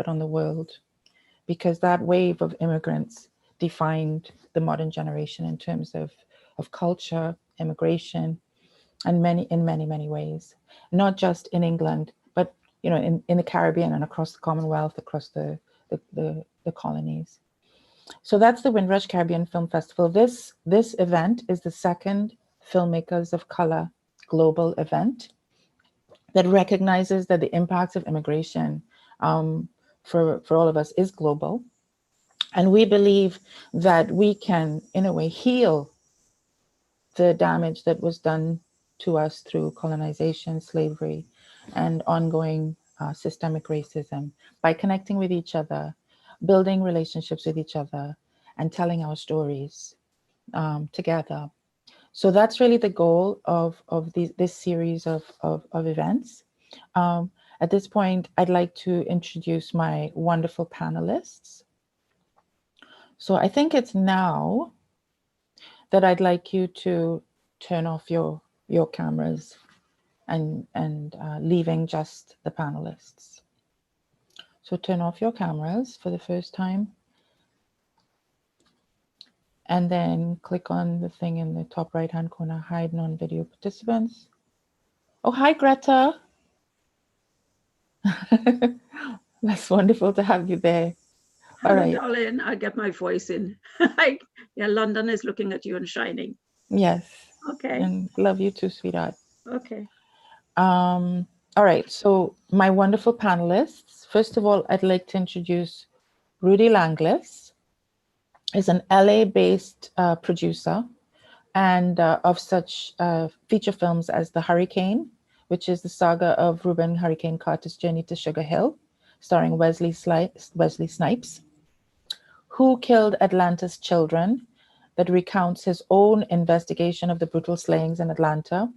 on the world, because that wave of immigrants defined the modern generation in terms of culture, immigration, and in many ways, not just in England, but in the Caribbean and across the Commonwealth, across the colonies. So that's the Windrush Caribbean Film Festival. This event is the second Filmmakers of Colour global event that recognizes that the impacts of immigration for all of us is global. And we believe that we can, in a way, heal the damage that was done to us through colonization, slavery, and ongoing systemic racism by connecting with each other, building relationships with each other, and telling our stories together. So that's really the goal of this series of events. At this point, I'd like to introduce my wonderful panelists. So I think it's now that I'd like you to turn off your cameras and leaving just the panelists. So turn off your cameras for the first time. And then click on the thing in the top right-hand corner, hide non-video participants. Oh, hi, Greta. That's wonderful to have you there. All right, darling, I'll get my voice in. Yeah, London is looking at you and shining. Yes. Okay. And love you too, sweetheart. Okay. All right, so my wonderful panelists. First of all, I'd like to introduce Rudy Langlis. Is an LA-based producer and of such feature films as The Hurricane, which is the saga of Reuben Hurricane Carter's journey to Sugar Hill, starring Wesley Snipes. Who Killed Atlanta's Children, that recounts his own investigation of the brutal slayings in Atlanta,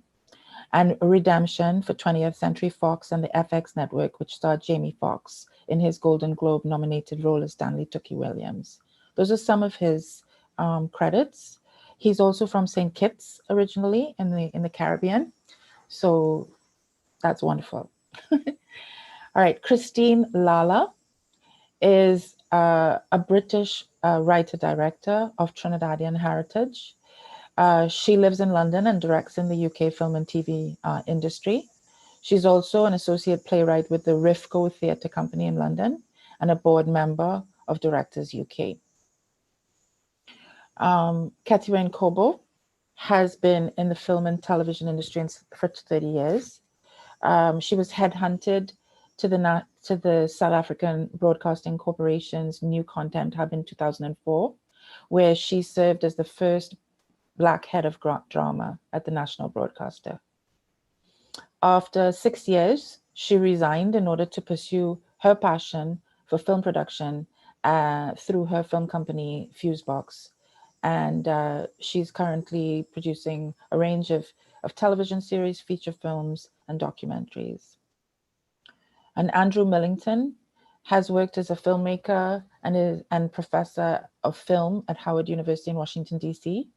and Redemption for 20th Century Fox and the FX network, which starred Jamie Foxx in his Golden Globe nominated role as Stanley Tookie Williams. Those are some of his credits. He's also from St. Kitts originally in the Caribbean. So that's wonderful. All right, Christine Lala is a British writer-director of Trinidadian heritage. She lives in London and directs in the UK film and TV industry. She's also an associate playwright with the Rifco Theatre Company in London and a board member of Directors UK. Catherine Kobo has been in the film and television industry for 30 years. She was headhunted to the South African Broadcasting Corporation's New Content Hub in 2004, where she served as the first Black head of drama at the national broadcaster. After 6 years, she resigned in order to pursue her passion for film production through her film company, Fusebox. And she's currently producing a range of television series, feature films, and documentaries. And Andrew Millington has worked as a filmmaker and professor of film at Howard University in Washington, D.C.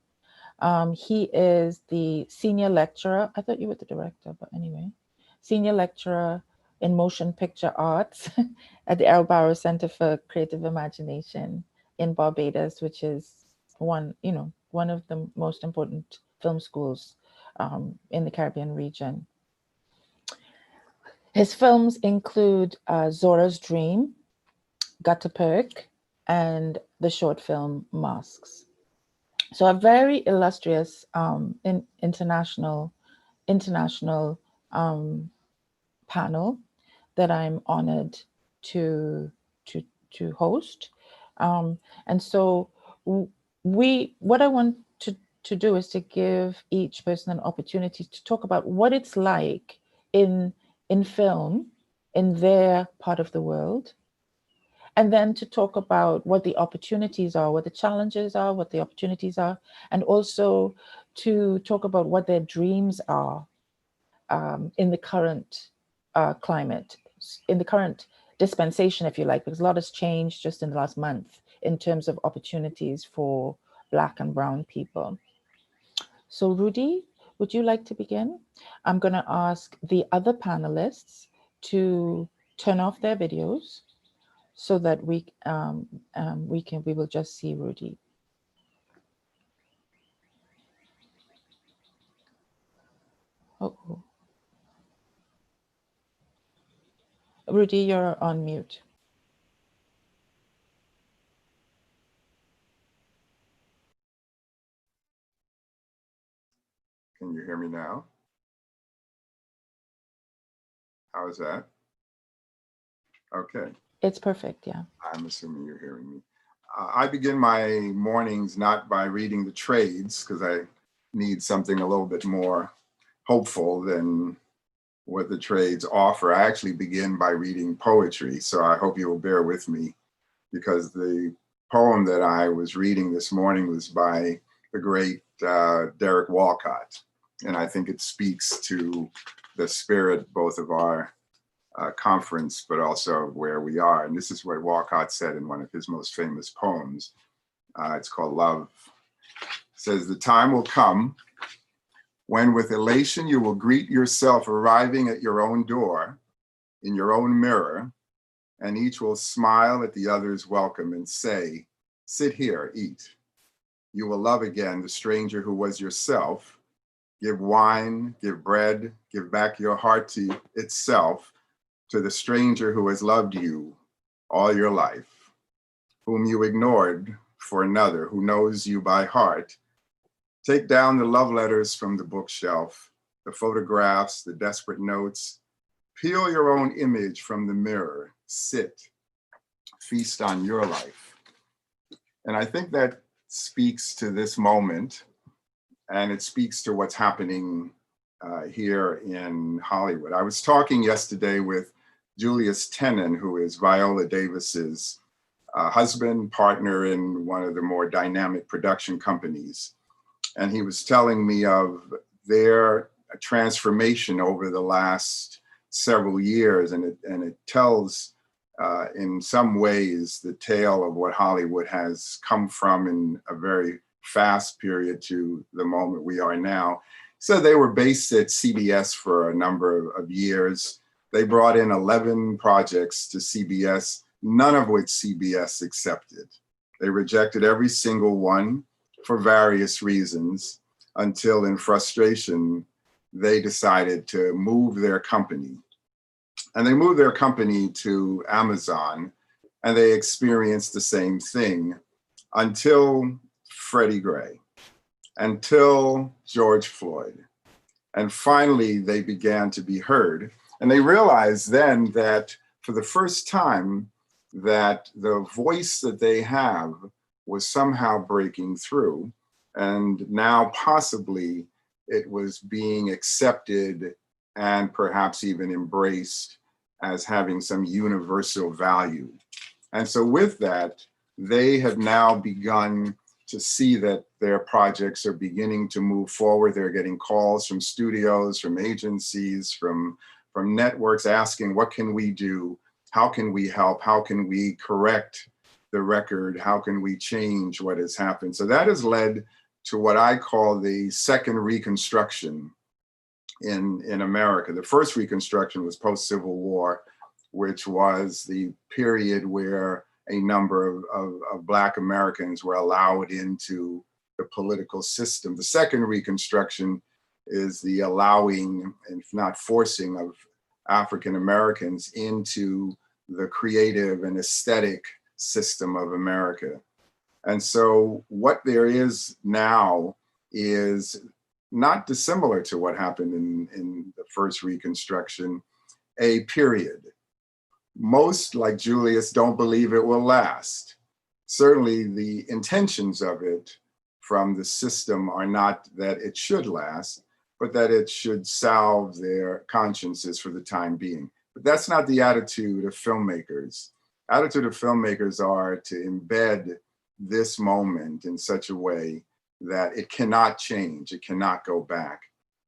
He is the senior lecturer. I thought you were the director, but anyway. Senior lecturer in motion picture arts at the Errol Barrow Center for Creative Imagination in Barbados, which is one of the most important film schools in the Caribbean region. His films include Zora's Dream, Gutter Perk, and the short film Masks. So a very illustrious international panel that I'm honored to host. And so what I want to do is to give each person an opportunity to talk about what it's like in film in their part of the world, and then to talk about what the opportunities are, what the challenges are, what the opportunities are, and also to talk about what their dreams are in the current climate, in the current dispensation, if you like, because a lot has changed just in the last month in terms of opportunities for Black and Brown people. So Rudy, would you like to begin? I'm going to ask the other panelists to turn off their videos so that we will just see Rudy. Oh, Rudy, you're on mute. Can you hear me now? How is that? Okay. It's perfect, yeah. I'm assuming you're hearing me. I begin my mornings not by reading the trades, because I need something a little bit more hopeful than what the trades offer. I actually begin by reading poetry, so I hope you will bear with me, because the poem that I was reading this morning was by the great Derek Walcott, and I think it speaks to the spirit both of our conference, but also where we are. And this is what Walcott said in one of his most famous poems. It's called Love. It says, "The time will come when with elation you will greet yourself arriving at your own door, in your own mirror, and each will smile at the other's welcome and say, 'Sit here, eat.' You will love again the stranger who was yourself, give wine, give bread, give back your heart to itself, to the stranger who has loved you all your life, whom you ignored for another, who knows you by heart. Take down the love letters from the bookshelf, the photographs, the desperate notes. Peel your own image from the mirror. Sit, feast on your life." And I think that speaks to this moment, and it speaks to what's happening here in Hollywood. I was talking yesterday with Julius Tenen, who is Viola Davis's husband, partner in one of the more dynamic production companies. And he was telling me of their transformation over the last several years. And it tells in some ways the tale of what Hollywood has come from in a very fast period to the moment we are now. So they were based at CBS for a number of years. They brought in 11 projects to CBS, none of which CBS accepted. They rejected every single one for various reasons, until in frustration, they decided to move their company. And they moved their company to Amazon, and they experienced the same thing until Freddie Gray, until George Floyd. And finally, they began to be heard. And they realized then that for the first time, that the voice that they have was somehow breaking through. And now possibly it was being accepted and perhaps even embraced as having some universal value. And so with that, they have now begun to see that their projects are beginning to move forward. They're getting calls from studios, from agencies, from networks asking, what can we do? How can we help? How can we correct the record? How can we change what has happened? So that has led to what I call the second Reconstruction in America. The first Reconstruction was post-Civil War, which was the period where a number of Black Americans were allowed into the political system. The second Reconstruction is the allowing, if not forcing, of African Americans into the creative and aesthetic system of America. And so what there is now is not dissimilar to what happened in the first Reconstruction, a period. Most, like Julius, don't believe it will last. Certainly the intentions of it from the system are not that it should last, but that it should salve their consciences for the time being. But that's not the attitude of filmmakers. Attitude of filmmakers are to embed this moment in such a way that it cannot change, it cannot go back.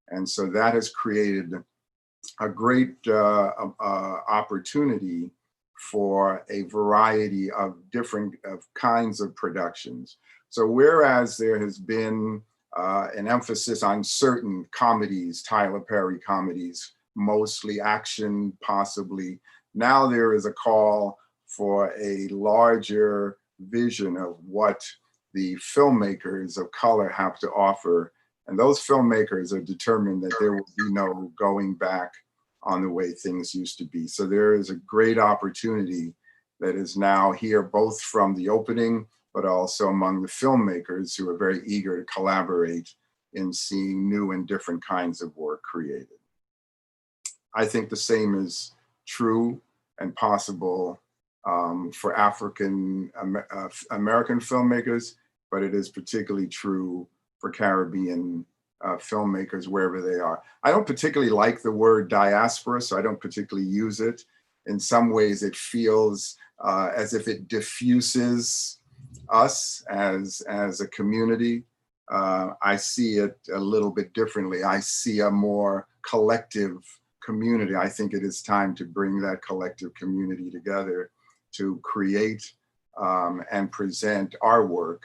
And so that has created a great opportunity for a variety of different kinds of productions. So whereas there has been an emphasis on certain comedies, Tyler Perry comedies, mostly action, possibly, now there is a call for a larger vision of what the filmmakers of color have to offer. And those filmmakers are determined that there will be no going back on the way things used to be. So there is a great opportunity that is now here, both from the opening, but also among the filmmakers who are very eager to collaborate in seeing new and different kinds of work created. I think the same is true and possible for African American filmmakers, but it is particularly true for Caribbean filmmakers wherever they are. I don't particularly like the word diaspora, so I don't particularly use it. In some ways, it feels as if it diffuses us as a community. I see it a little bit differently. I see a more collective community. I think it is time to bring that collective community together to create and present our work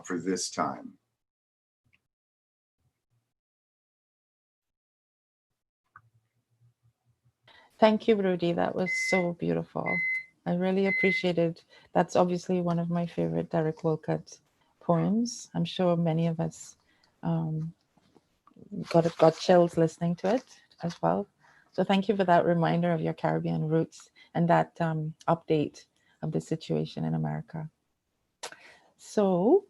for this time. Thank you, Rudy. That was so beautiful. I really appreciated. That's obviously one of my favorite Derek Walcott poems. I'm sure many of us got chills listening to it as well. So thank you for that reminder of your Caribbean roots and that update of the situation in America. So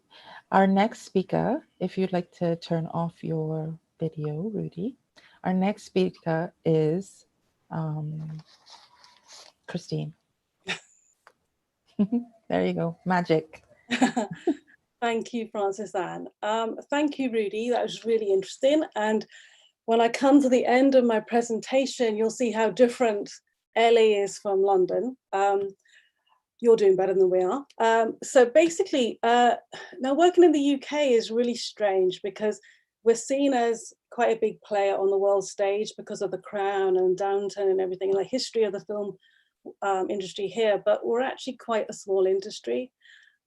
our next speaker, if you'd like to turn off your video, Rudy, our next speaker is Christine. There you go, magic. Thank you, Francis Anne. Thank you, Rudy. That was really interesting. And when I come to the end of my presentation, you'll see how different LA is from London. You're doing better than we are. So basically, now working in the UK is really strange because we're seen as quite a big player on the world stage because of The Crown and Downton and everything, and the history of the film industry here, but we're actually quite a small industry.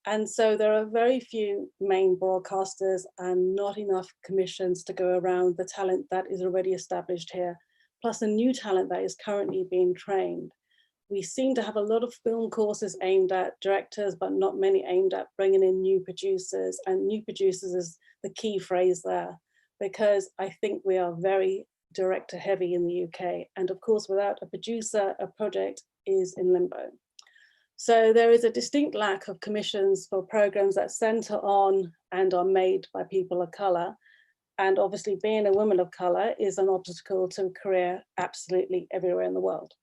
And so there are very few main broadcasters and not enough commissions to go around the talent that is already established here, plus the new talent that is currently being trained. We seem to have a lot of film courses aimed at directors, but not many aimed at bringing in new producers. And new producers is the key phrase there, because I think we are very director heavy in the UK. And of course, without a producer, a project is in limbo. So there is a distinct lack of commissions for programs that center on and are made by people of color. And obviously being a woman of color is an obstacle to a career absolutely everywhere in the world.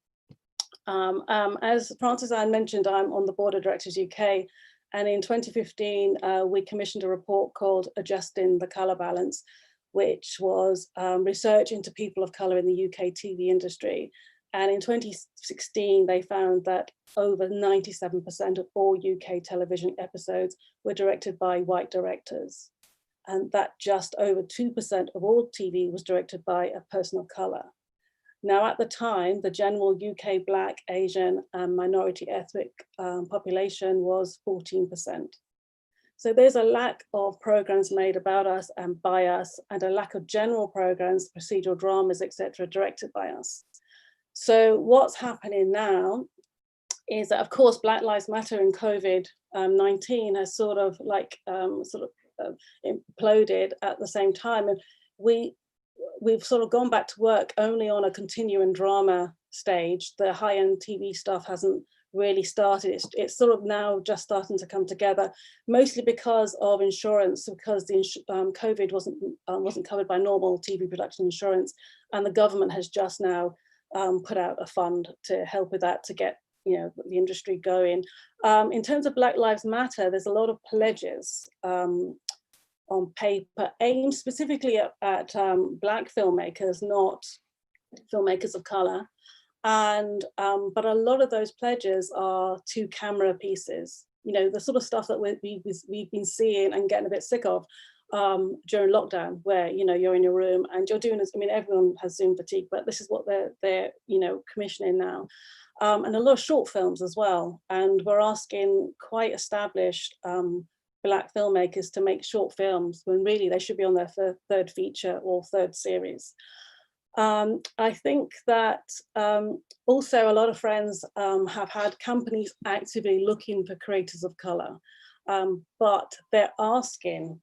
As Francis Anne mentioned, I'm on the board of Directors UK. And in 2015, we commissioned a report called Adjusting the Color Balance, which was research into people of color in the UK TV industry. And in 2016, they found that over 97% of all UK television episodes were directed by white directors, and that just over 2% of all TV was directed by a person of color. Now, at the time, the general UK Black, Asian, and minority ethnic population was 14%. So there's a lack of programs made about us and by us, and a lack of general programs, procedural dramas, etc., directed by us. So what's happening now is that, of course, Black Lives Matter and COVID-19 has sort of imploded at the same time. And we've sort of gone back to work only on a continuing drama stage. The high-end TV stuff hasn't really started. It's sort of now just starting to come together, mostly because of insurance, because the COVID wasn't covered by normal TV production insurance, and the government has just now put out a fund to help with that, to get the industry going. In terms of Black Lives Matter, there's a lot of pledges on paper aimed specifically at Black filmmakers, not filmmakers of color. And but a lot of those pledges are to camera pieces, the sort of stuff that we've been seeing and getting a bit sick of during lockdown, where you're in your room and you're doing this. I mean, everyone has Zoom fatigue, but this is what they're commissioning now, and a lot of short films as well. And we're asking quite established Black filmmakers to make short films when really they should be on their third feature or third series. I think that also a lot of friends have had companies actively looking for creators of colour, but they're asking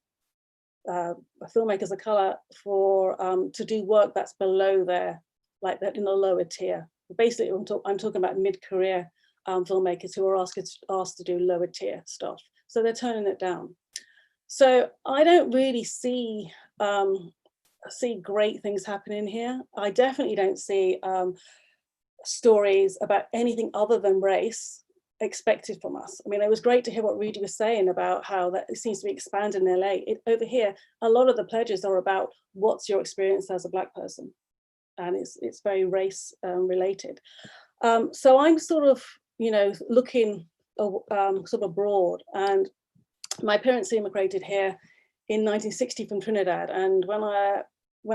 filmmakers of colour for to do work that's below their, like that in a lower tier. Basically, I'm talking about mid-career filmmakers who are asked to do lower tier stuff. So they're turning it down. So I don't really see great things happening here. I definitely don't see stories about anything other than race expected from us. I mean, it was great to hear what Rudy was saying about how that it seems to be expanding in LA. Over here, a lot of the pledges are about what's your experience as a Black person, and it's very race related. So I'm sort of, you know, looking sort of abroad, and my parents immigrated here in 1960 from Trinidad, and when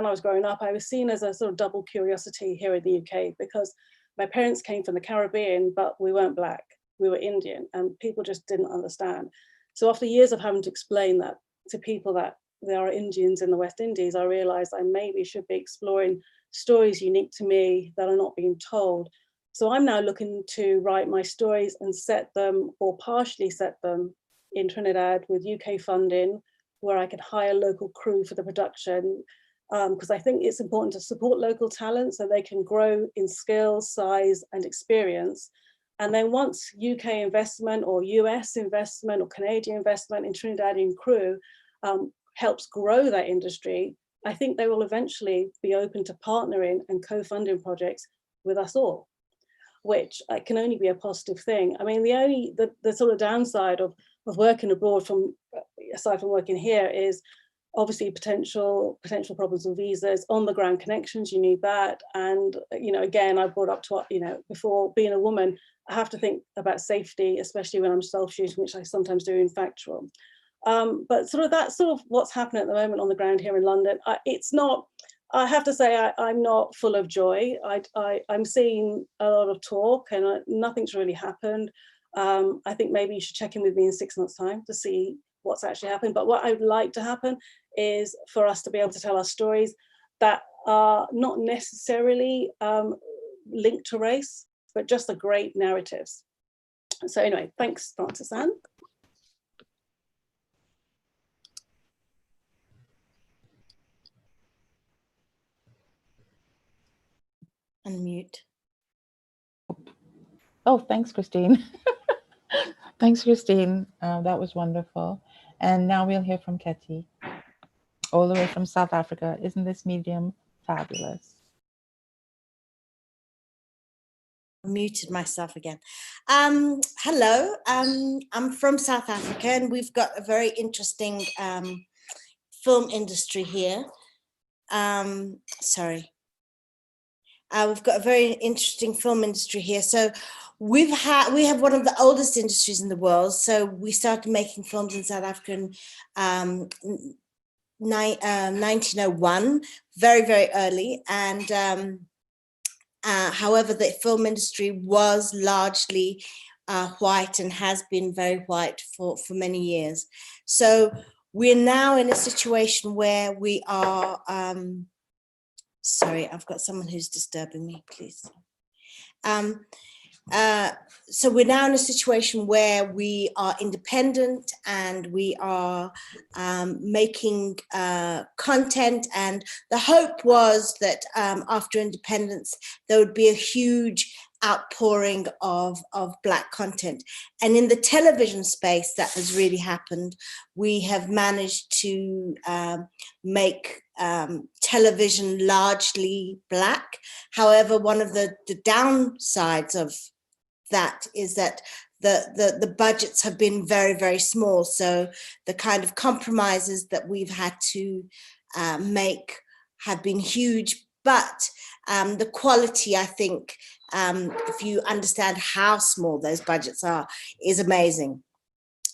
I was growing up, I was seen as a sort of double curiosity here in the UK, because my parents came from the Caribbean, but we weren't Black, we were Indian, and people just didn't understand. So after years of having to explain that to people that there are Indians in the West Indies, I realized I maybe should be exploring stories unique to me that are not being told. So I'm now looking to write my stories and set them, or partially set them, in Trinidad with UK funding, where I can hire local crew for the production, because I think it's important to support local talent so they can grow in skills, size, and experience. And then once UK investment or US investment or Canadian investment in Trinidadian crew helps grow that industry, I think they will eventually be open to partnering and co-funding projects with us all, which can only be a positive thing. I mean, the sort of downside of working abroad, from aside from working here, is obviously potential problems with visas, on the ground connections, you need that. And, you know, again, I brought up to, you know, before, being a woman, I have to think about safety, especially when I'm self-shooting, which I sometimes do in factual. But sort of that's sort of what's happening at the moment on the ground here in London. It's not, I have to say, I'm not full of joy. I'm seeing a lot of talk, and nothing's really happened. I think maybe you should check in with me in 6 months' time to see what's actually happened. But what I would like to happen is for us to be able to tell our stories that are not necessarily linked to race, but just the great narratives. So anyway, thanks, Frances Anne. Unmute. Oh, thanks, Christine. Thanks, Christine. That was wonderful. And now we'll hear from Ketty, all the way from South Africa. Isn't this medium fabulous? Muted myself again. Hello, I'm from South Africa, and we've got a very interesting film industry here. We've got a very interesting film industry here. So we have one of the oldest industries in the world. So we started making films in South Africa in 1901, very, very early. And however, the film industry was largely white and has been very white for many years. So we're now in a situation where we are, sorry, I've got someone who's disturbing me, please. So we're now in a situation where we are independent, and we are making content, and the hope was that after independence there would be a huge outpouring of Black content. And in the television space, that has really happened. We have managed to make television largely Black. However, one of the downsides of that is that the budgets have been very, very small. So the kind of compromises that we've had to make have been huge. But the quality, I think, if you understand how small those budgets are, is amazing.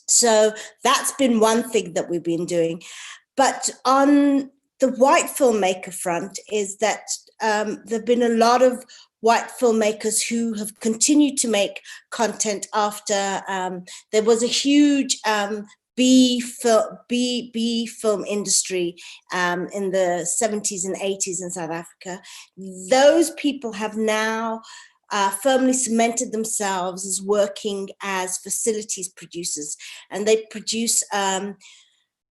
So that's been one thing that we've been doing. But on the white filmmaker front is that there have been a lot of white filmmakers who have continued to make content after there was a huge B film industry in the 70s and 80s in South Africa. Those people have now firmly cemented themselves as working as facilities producers, and they produce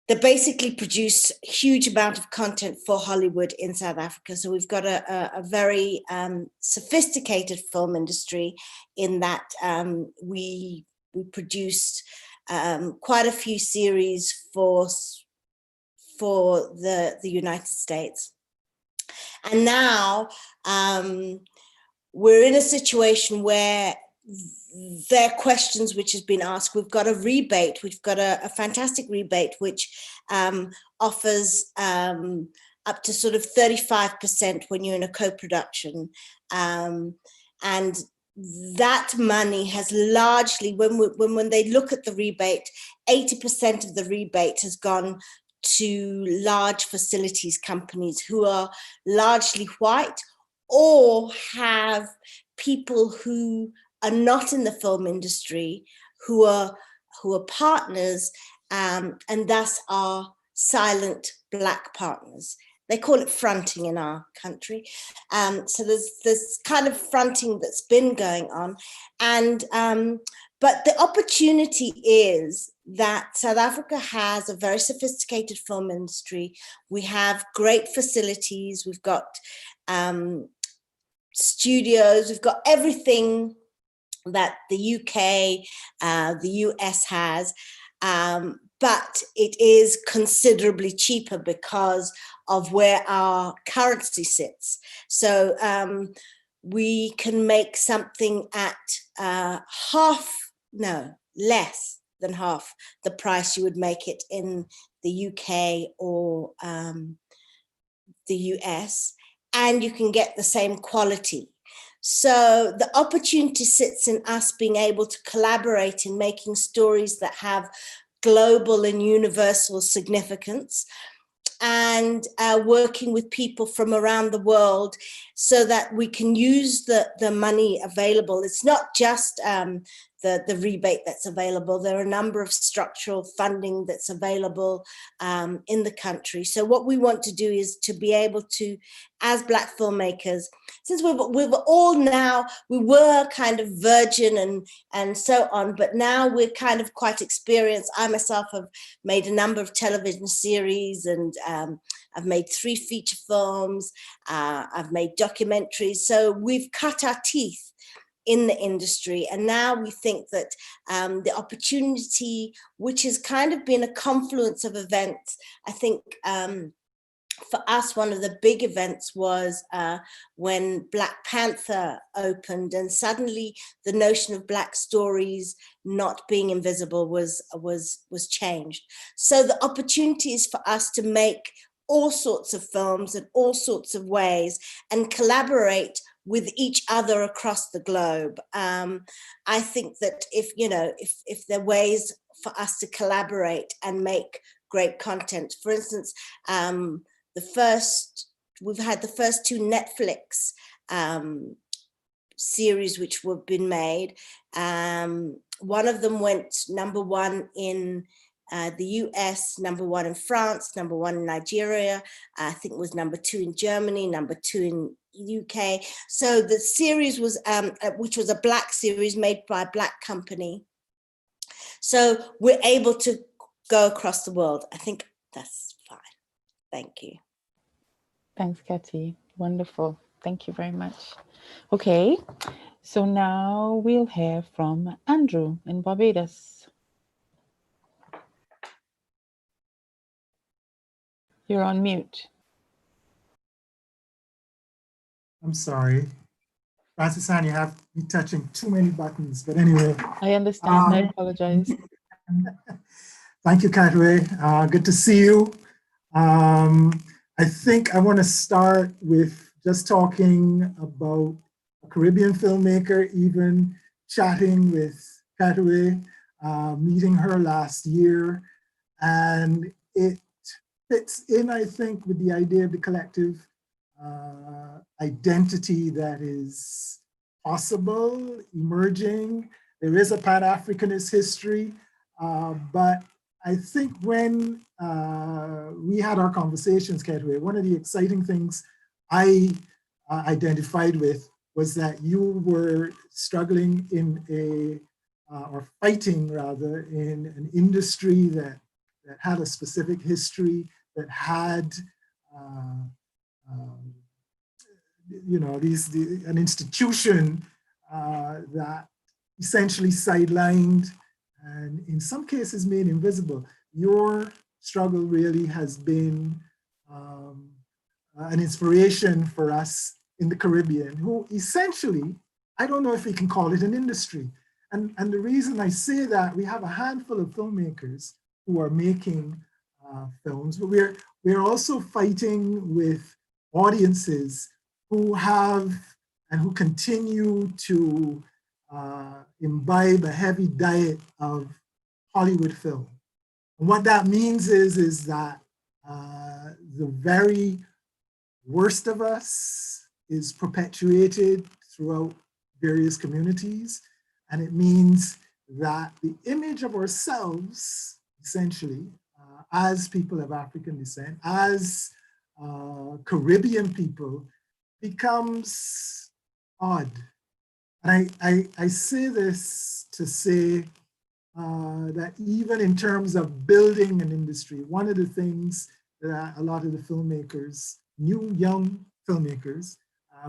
they basically produce a huge amount of content for Hollywood in South Africa. So we've got a very sophisticated film industry in that we produced quite a few series for the United States. And now we're in a situation where there are questions which has been asked. We've got a rebate. We've got a fantastic rebate which offers up to sort of 35% when you're in a co-production, and that money has largely, when they look at the rebate, 80% of the rebate has gone to large facilities companies who are largely white or have people who are not in the film industry, who are partners, and thus are silent Black partners. They call it fronting in our country. So there's kind of fronting that's been going on. And but the opportunity is that South Africa has a very sophisticated film industry. We have great facilities. We've got studios. We've got everything that the UK, the US has. But it is considerably cheaper because of where our currency sits. So we can make something at less than half the price you would make it in the UK or the US, and you can get the same quality. So the opportunity sits in us being able to collaborate in making stories that have global and universal significance, and working with people from around the world so that we can use the money available. It's not just the rebate that's available. There are a number of structural funding that's available in the country. So what we want to do is to be able to, as Black filmmakers, since we've all now, we were kind of virgin and so on, but now we're kind of quite experienced. I myself have made a number of television series, and I've made 3 feature films, I've made documentaries. So we've cut our teeth in the industry, and now we think that the opportunity, which has kind of been a confluence of events, I think for us, one of the big events was when Black Panther opened, and suddenly the notion of Black stories not being invisible was changed. So the opportunities for us to make all sorts of films in all sorts of ways and collaborate with each other across the globe. I think that if there are ways for us to collaborate and make great content, for instance, we've had the first 2 Netflix series which were been made. One of them went #1 in the US, #1 in France, #1 in Nigeria. I think it was #2 in Germany, #2 in UK. So the series was, which was a Black series made by a Black company. So we're able to go across the world. I think that's fine. Thank you. Thanks, Katie. Wonderful. Thank you very much. Okay, so now we'll hear from Andrew in Barbados. You're on mute. I'm sorry. Francis Ann, you're touching too many buttons, but anyway. I understand, I apologize. Thank you, Katwe. Good to see you. I think I want to start with just talking about a Caribbean filmmaker, even chatting with Katwe, meeting her last year. And it fits in, I think, with the idea of the collective identity that is possible, emerging. There is a Pan-Africanist history, but I think when we had our conversations, Ketwe, one of the exciting things I identified with was that you were struggling in or fighting rather, in an industry that had a specific history, that had, you know, an institution that essentially sidelined and in some cases made invisible. Your struggle really has been an inspiration for us in the Caribbean, who essentially, I don't know if we can call it an industry. And the reason I say that, we have a handful of filmmakers who are making films, but we're also fighting with audiences who have and who continue to imbibe a heavy diet of Hollywood film. And what that means is that the very worst of us is perpetuated throughout various communities. And it means that the image of ourselves, essentially, as people of African descent, as Caribbean people, becomes odd. And I say this to say that even in terms of building an industry, one of the things that a lot of the filmmakers, new young filmmakers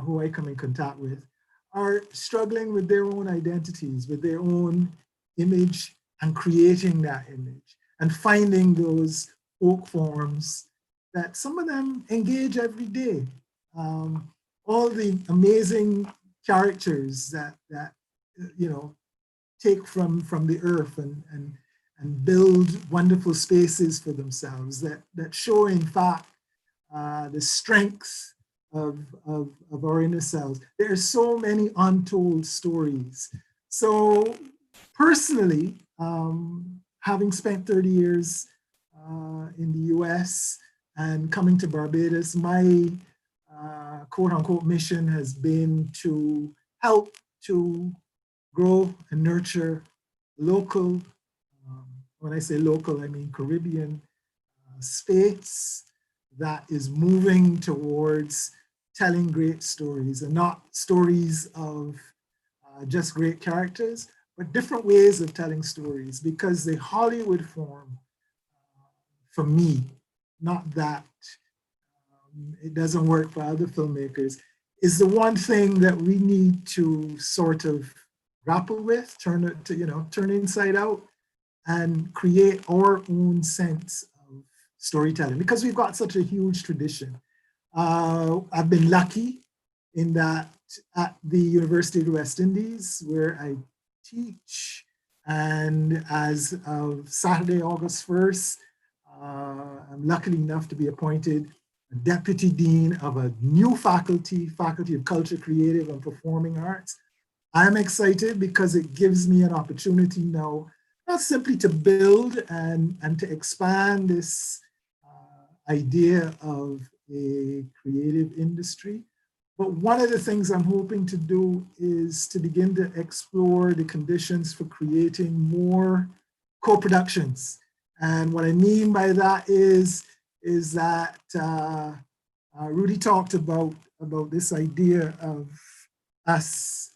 who I come in contact with, are struggling with their own identities, with their own image, and creating that image and finding those folk forms that some of them engage every day. All the amazing characters that you know, take from the earth and build wonderful spaces for themselves that show, in fact, the strength of our inner selves. There are so many untold stories. So personally, having spent 30 years in the US and coming to Barbados, my quote unquote mission has been to help to grow and nurture local, when I say local, I mean Caribbean space that is moving towards telling great stories, and not stories of just great characters, but different ways of telling stories, because the Hollywood form, for me, not that it doesn't work for other filmmakers, is the one thing that we need to sort of grapple with, turn it to, you know, turn inside out and create our own sense of storytelling, because we've got such a huge tradition. I've been lucky in that at the University of the West Indies, where I teach, and as of Saturday, August 1st, I'm lucky enough to be appointed Deputy Dean of a new faculty of Culture, Creative and Performing Arts. I'm excited because it gives me an opportunity now, not simply to build and to expand this idea of a creative industry, but one of the things I'm hoping to do is to begin to explore the conditions for creating more co-productions. And what I mean by that is that Rudy talked about this idea of us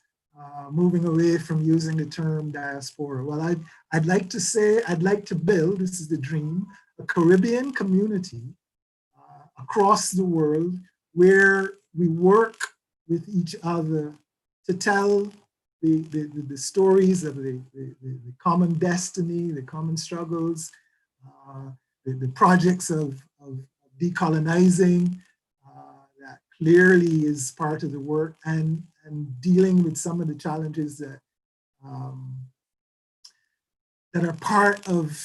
moving away from using the term diaspora. Well, I'd like to say, I'd like to build, this is the dream, a Caribbean community across the world where we work with each other to tell the stories of the common destiny, the common struggles, the projects of decolonizing that clearly is part of the work, and dealing with some of the challenges that that are part of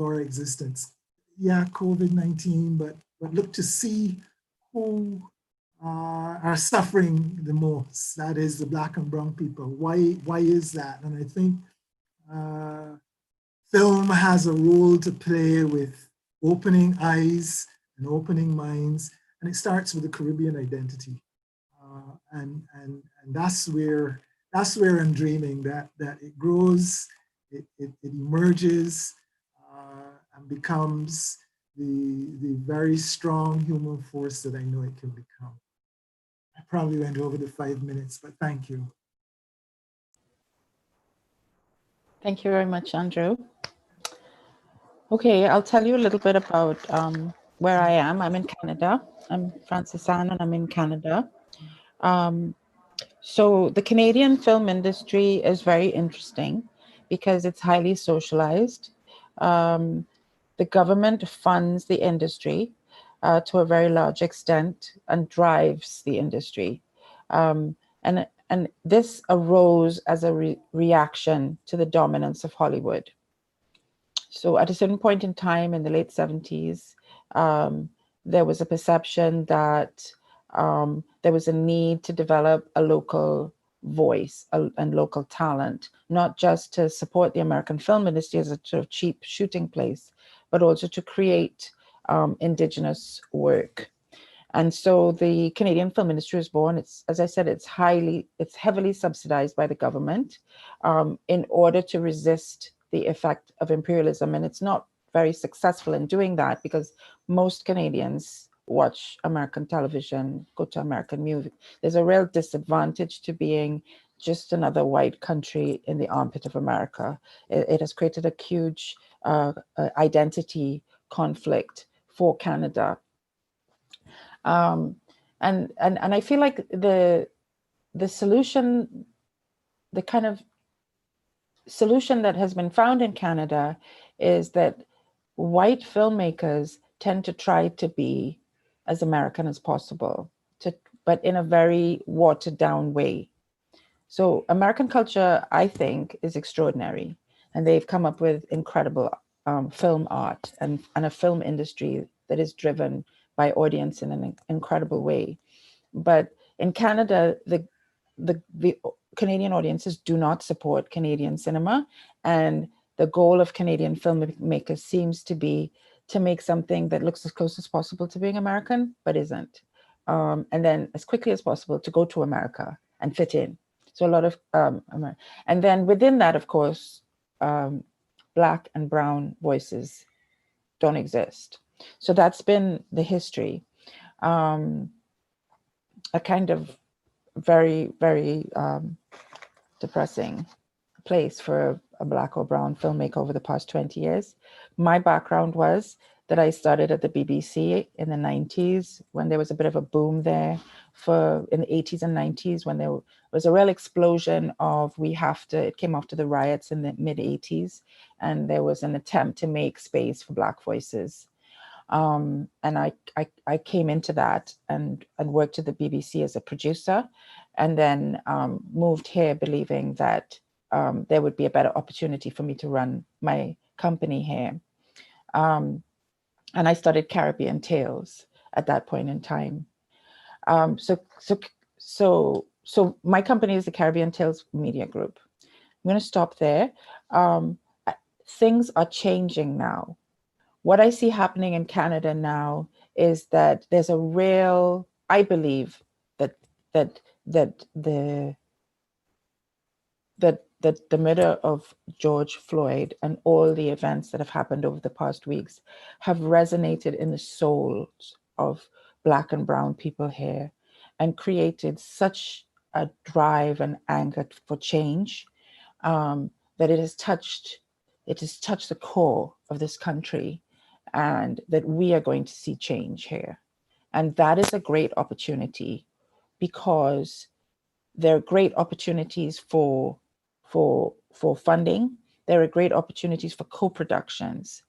our existence. Yeah, COVID-19, but look to see who are suffering the most. That is the Black and brown people. Why is that? And I think film has a role to play with opening eyes and opening minds, and it starts with the Caribbean identity. And that's where I'm dreaming that it grows, it emerges, and becomes the very strong human force that I know it can become. I probably went over the 5 minutes, but thank you. Thank you very much, Andrew. Okay, I'll tell you a little bit about where I am. I'm in Canada. I'm Frances Ann and I'm in Canada. So the Canadian film industry is very interesting because it's highly socialized. The government funds the industry to a very large extent and drives the industry. And this arose as a reaction to the dominance of Hollywood. So at a certain point in time in the late 70s, there was a perception that there was a need to develop a local voice and local talent, not just to support the American film industry as a sort of cheap shooting place, but also to create indigenous work. And so the Canadian film industry was born. It's, as I said, it's heavily subsidized by the government in order to resist the effect of imperialism. And it's not very successful in doing that because most Canadians watch American television, go to American music. There's a real disadvantage to being just another white country in the armpit of America. It has created a huge identity conflict for Canada. And I feel like the solution, the kind of solution that has been found in Canada is that white filmmakers tend to try to be as American as possible, but in a very watered down way. So American culture, I think, is extraordinary, and they've come up with incredible film art and a film industry that is driven by audience in an incredible way. But in Canada, the Canadian audiences do not support Canadian cinema, and the goal of Canadian filmmakers seems to be to make something that looks as close as possible to being American, but isn't. And then as quickly as possible to go to America and fit in. So a lot of, and then within that, of course, Black and brown voices don't exist. So that's been the history. A kind of very, very depressing place for a Black or brown filmmaker over the past 20 years. My background was that I started at the BBC in the 90s when there was a bit of a boom there in the 80s and 90s when there was a real explosion of it came after the riots in the mid 80s, and there was an attempt to make space for Black voices. And I came into that and worked at the BBC as a producer, and then moved here believing that there would be a better opportunity for me to run my company here. And I started Caribbean Tales at that point in time. So my company is the Caribbean Tales Media Group. I'm going to stop there. Things are changing now. What I see happening in Canada now is that there's a real, I believe that the murder of George Floyd and all the events that have happened over the past weeks have resonated in the souls of Black and brown people here and created such a drive and anger for change that it has touched the core of this country, and that we are going to see change here. And that is a great opportunity because there are great opportunities for funding. There are great opportunities for co-productions.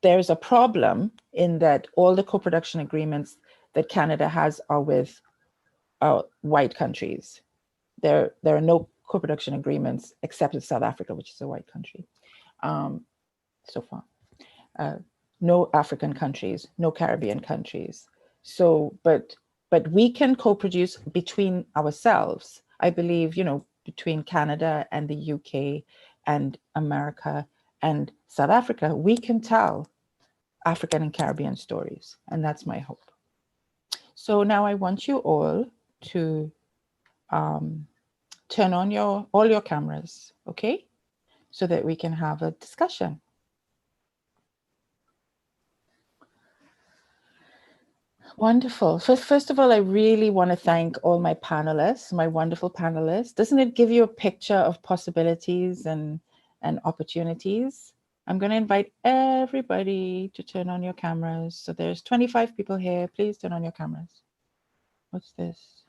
There's a problem in that all the co-production agreements that Canada has are with white countries. There are no co-production agreements except with South Africa, which is a white country, so far. No African countries, no Caribbean countries. So, but we can co-produce between ourselves. I believe, between Canada and the UK and America and South Africa, we can tell African and Caribbean stories. And that's my hope. So now I want you all to turn on all your cameras, okay? So that we can have a discussion. Wonderful. First of all, I really want to thank all my panelists, my wonderful panelists. Doesn't it give you a picture of possibilities and opportunities? I'm going to invite everybody to turn on your cameras. So there's 25 people here. Please turn on your cameras. What's this?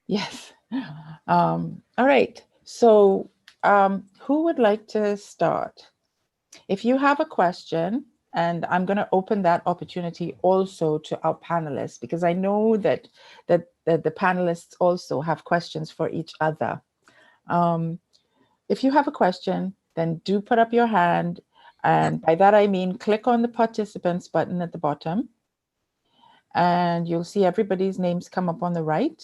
Yes. All right. So who would like to start? If you have a question, and I'm going to open that opportunity also to our panelists, because I know that the panelists also have questions for each other. If you have a question, then do put up your hand. And by that, I mean, click on the participants button at the bottom, and you'll see everybody's names come up on the right.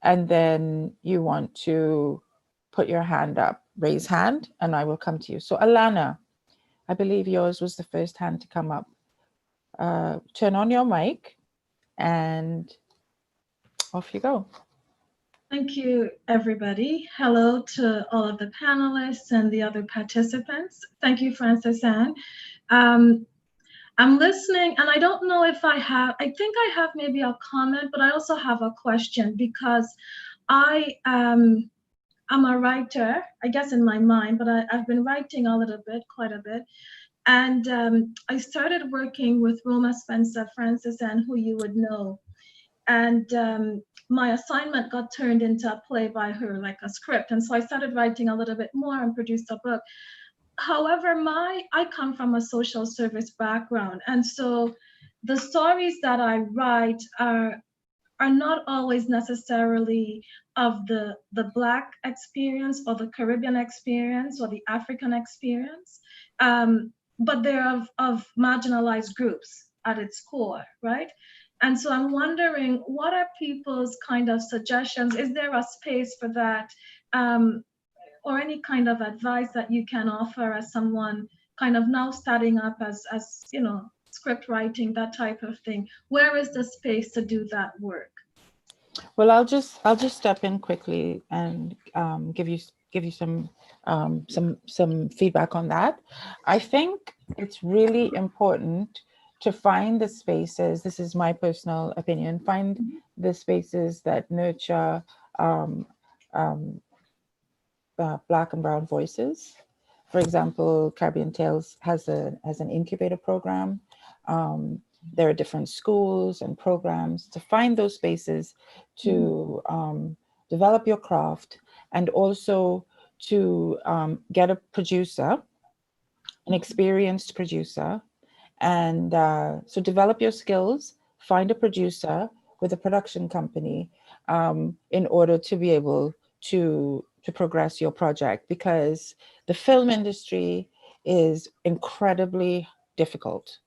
And then you want to put your hand up, raise hand, and I will come to you. So Alana, I believe yours was the first hand to come up. Turn on your mic and off you go. Thank you, everybody. Hello to all of the panelists and the other participants. Thank you, Francis Ann. I'm listening, and I don't know if I think I have maybe a comment, but I also have a question, because I'm a writer, I guess in my mind, but I've been writing a little bit, quite a bit. And I started working with Roma Spencer Francis Ann, who you would know. And my assignment got turned into a play by her, like a script. And so I started writing a little bit more and produced a book. However, I come from a social service background. And so the stories that I write are not always necessarily of the Black experience or the Caribbean experience or the African experience, but they're of marginalized groups at its core, right? And so I'm wondering, what are people's kind of suggestions? Is there a space for that? Or any kind of advice that you can offer as someone kind of now starting up as you know, script writing, that type of thing? Where is the space to do that work? Well, I'll just step in quickly and give you some feedback on that. I think it's really important to find the spaces. This is my personal opinion. Find the spaces that nurture Black and brown voices. For example, Caribbean Tales has an incubator program. There are different schools and programs to find those spaces to develop your craft, and also to get a producer, an experienced producer. And so develop your skills, find a producer with a production company in order to be able to progress your project, because the film industry is incredibly difficult.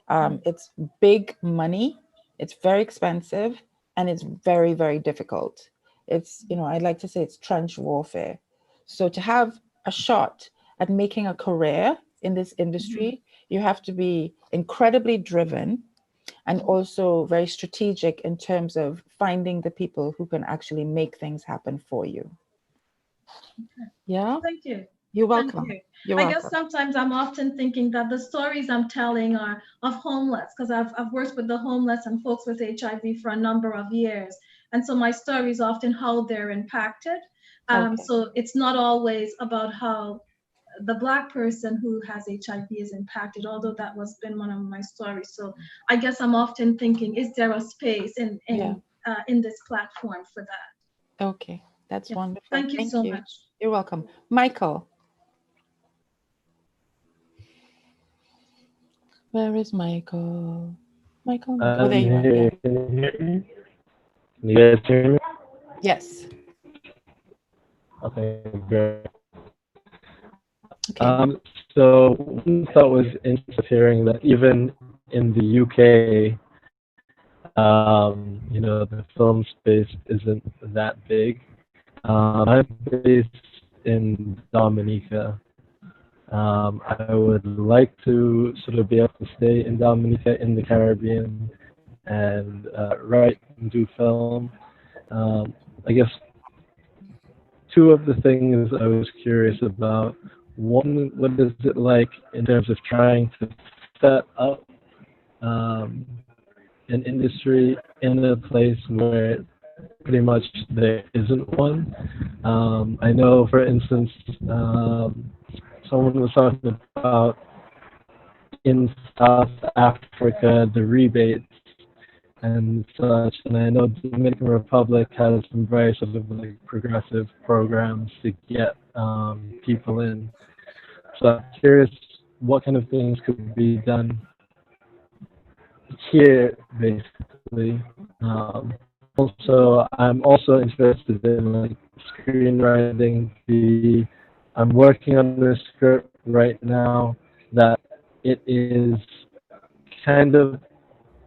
It's big money, it's very expensive, and it's very, very difficult. It's, you know, I'd like to say it's trench warfare. So to have a shot at making a career in this industry, you have to be incredibly driven and also very strategic in terms of finding the people who can actually make things happen for you. Okay. Yeah. Thank you. You're welcome. Thank you. You're I welcome. guess sometimes I'm often thinking that the stories I'm telling are of homeless, because I've worked with the homeless and folks with HIV for a number of years. And so my stories often how they're impacted. Okay. So it's not always about how the Black person who has HIV is impacted, although that was been one of my stories. So I guess I'm often thinking, is there a space in this platform for that? Okay, that's wonderful. Thank you so much. You're welcome. Michael. Where is Michael? Michael. Oh, there you are. Yeah. Can you hear me? Can you guys hear me? Yes. Okay, great. Okay. So one thought was interesting hearing that even in the UK, you know, the film space isn't that big. I'm based in Dominica. I would like to sort of be able to stay in Dominica in the Caribbean and write and do film. I guess two of the things I was curious about. One, what is it like in terms of trying to set up an industry in a place where pretty much there isn't one. I know, for instance, someone was talking about in South Africa the rebates and such, and I know the Dominican Republic has some very sort of like progressive programs to get people in. So I'm curious what kind of things could be done here, basically. Also, I'm also interested in like screenwriting. I'm working on this script right now that it is kind of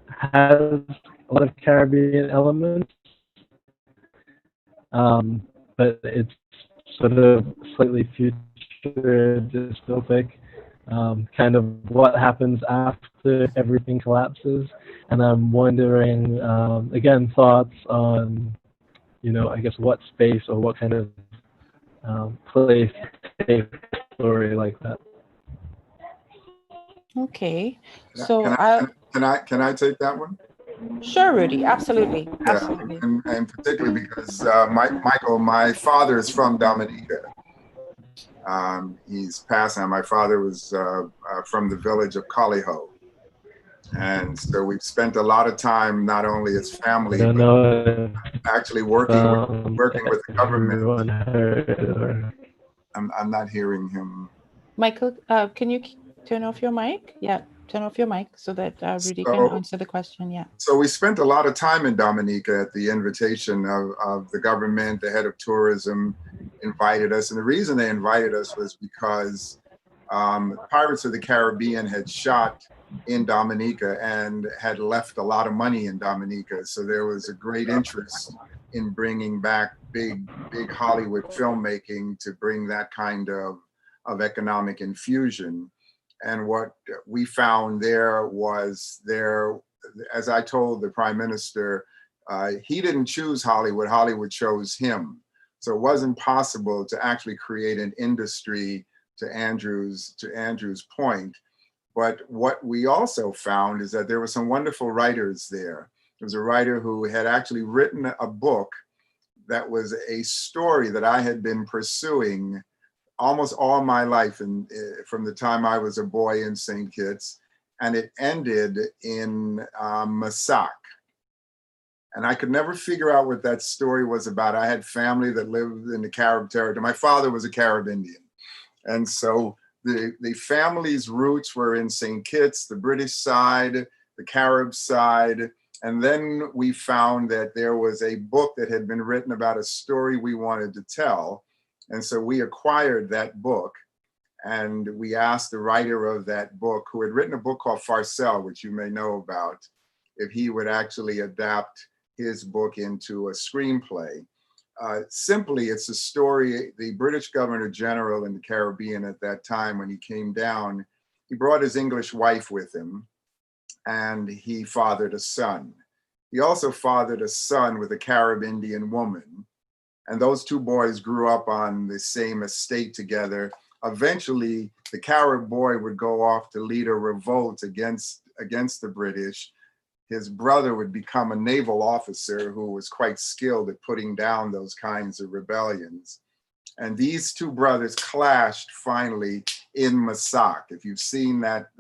has a lot of Caribbean elements, but it's sort of slightly future dystopic, kind of what happens after everything collapses. And I'm wondering, again, thoughts on, I guess what space or what kind of place to take a story like that. Okay, Can so can I take that one? Sure, Rudy, absolutely, Yeah, absolutely. and particularly because Michael, my father is from Dominica. He's passed now. My father was from the village of Colliho. And so we've spent a lot of time, not only as family, but actually working with the government. I'm not hearing him. Michael, can you turn off your mic? Yeah, turn off your mic so that Rudy can answer the question. Yeah. So we spent a lot of time in Dominica at the invitation of the government. The head of tourism invited us. And the reason they invited us was because Pirates of the Caribbean had shot in Dominica and had left a lot of money in Dominica. So there was a great interest in bringing back big Hollywood filmmaking to bring that kind of economic infusion. And what we found there was as I told the Prime Minister, he didn't choose Hollywood, Hollywood chose him. So it wasn't possible to actually create an industry, to Andrew's point. But what we also found is that there were some wonderful writers there. There was a writer who had actually written a book that was a story that I had been pursuing almost all my life, and from the time I was a boy in St. Kitts, and it ended in Massac. And I could never figure out what that story was about. I had family that lived in the Carib territory. My father was a Carib Indian. And so the family's roots were in St. Kitts, the British side, the Carib side. And then we found that there was a book that had been written about a story we wanted to tell. And so we acquired that book, and we asked the writer of that book, who had written a book called Farcelle, which you may know about, if he would actually adapt his book into a screenplay. Simply, it's a story. The British Governor General in the Caribbean at that time, when he came down, he brought his English wife with him, and he fathered a son. He also fathered a son with a Carib Indian woman. And those two boys grew up on the same estate together. Eventually, the Carib boy would go off to lead a revolt against the British. His brother would become a naval officer who was quite skilled at putting down those kinds of rebellions. And these two brothers clashed finally in Massac. If you've seen that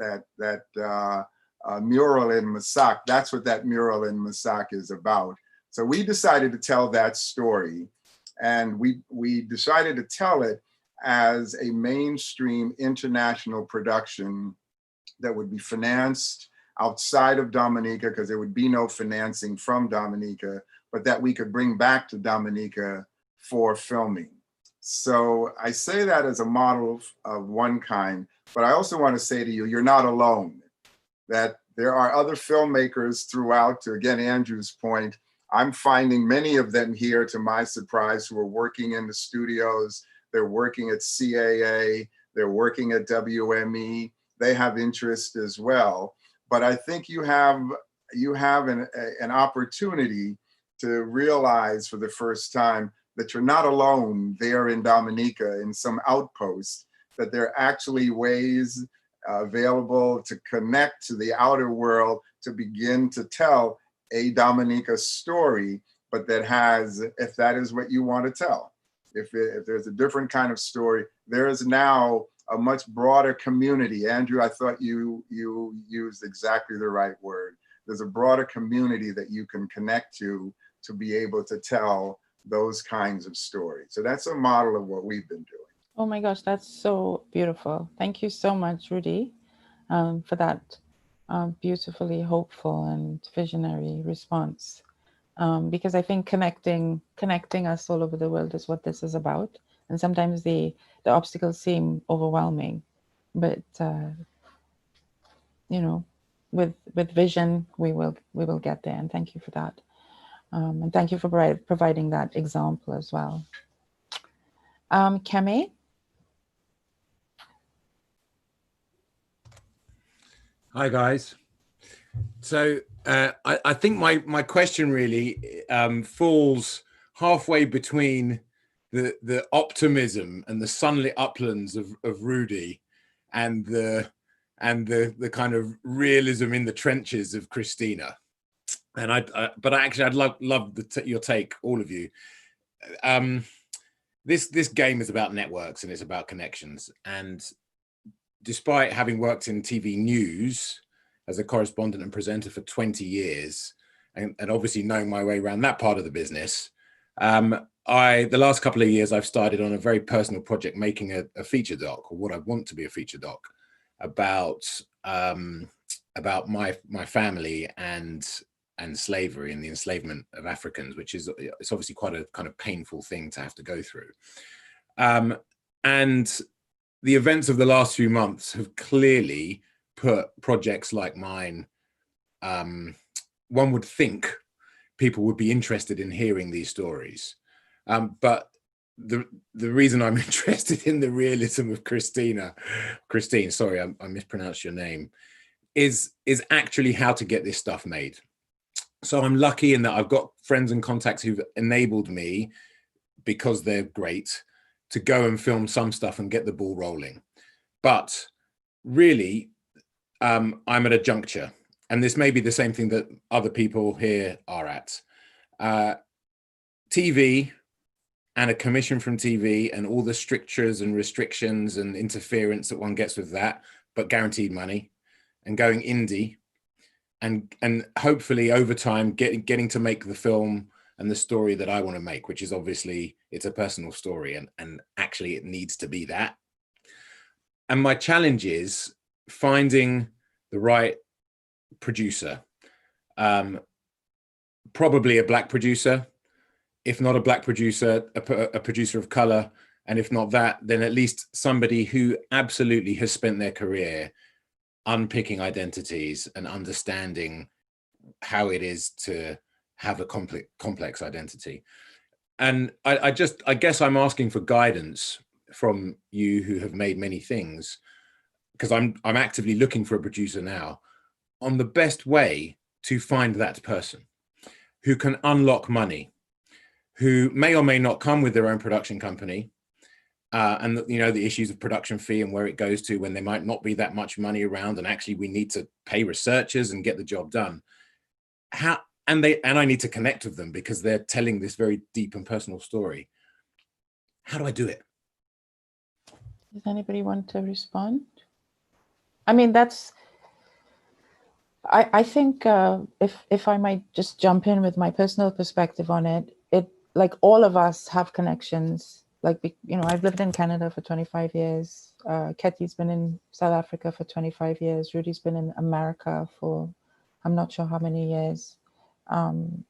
mural in Massac, that's what that mural in Massac is about. So we decided to tell that story. And we decided to tell it as a mainstream international production that would be financed outside of Dominica, because there would be no financing from Dominica, but that we could bring back to Dominica for filming. So I say that as a model of one kind, but I also want to say to you, you're not alone, that there are other filmmakers throughout, to again, Andrew's point. I'm finding many of them here, to my surprise, who are working in the studios. They're working at CAA, they're working at WME. They have interest as well. But I think you have an opportunity to realize for the first time that you're not alone there in Dominica in some outpost, that there are actually ways available to connect to the outer world, to begin to tell a Dominica story, but that has, if that is what you want to tell. If there's a different kind of story, there is now a much broader community. Andrew, I thought you used exactly the right word. There's a broader community that you can connect to be able to tell those kinds of stories. So that's a model of what we've been doing. Oh my gosh, that's so beautiful. Thank you so much, Rudy, for that beautifully hopeful and visionary response. Because I think connecting us all over the world is what this is about. And sometimes the obstacles seem overwhelming, but you know, with vision, we will get there. And thank you for that. And thank you for providing that example as well. Kemi? Hi guys. So I think my question really falls halfway between the optimism and the sunlit uplands of Rudy and the kind of realism in the trenches of Christina. And I'd love your take, all of you. This game is about networks and it's about connections. And despite having worked in TV news as a correspondent and presenter for 20 years, and obviously knowing my way around that part of the business, the last couple of years I've started on a very personal project, making a feature doc, or what I want to be a feature doc, about my family and slavery and the enslavement of Africans, which is, it's obviously quite a kind of painful thing to have to go through. And the events of the last few months have clearly put projects like mine, one would think people would be interested in hearing these stories. But the reason I'm interested in the realism of Christine, sorry, I mispronounced your name, is actually how to get this stuff made. So I'm lucky in that I've got friends and contacts who've enabled me, because they're great, to go and film some stuff and get the ball rolling. But really, I'm at a juncture, and this may be the same thing that other people here are at. TV and a commission from TV and all the strictures and restrictions and interference that one gets with that, but guaranteed money, and going indie, and hopefully over time getting to make the film and the story that I want to make, which is obviously, it's a personal story, and actually it needs to be that. And my challenge is finding the right producer, probably a Black producer, if not a Black producer, a producer of color, and if not that, then at least somebody who absolutely has spent their career unpicking identities and understanding how it is to have a complex identity. And I guess I'm asking for guidance from you who have made many things, because I'm actively looking for a producer now, on the best way to find that person who can unlock money, who may or may not come with their own production company, and you know, the issues of production fee and where it goes to when there might not be that much money around, and actually we need to pay researchers and get the job done. And I need to connect with them because they're telling this very deep and personal story. How do I do it? Does anybody want to respond? I mean, that's, I think if I might just jump in with my personal perspective on it, like all of us have connections. Like, you know, I've lived in Canada for 25 years. Ketty's been in South Africa for 25 years. Rudy's been in America for, I'm not sure how many years. And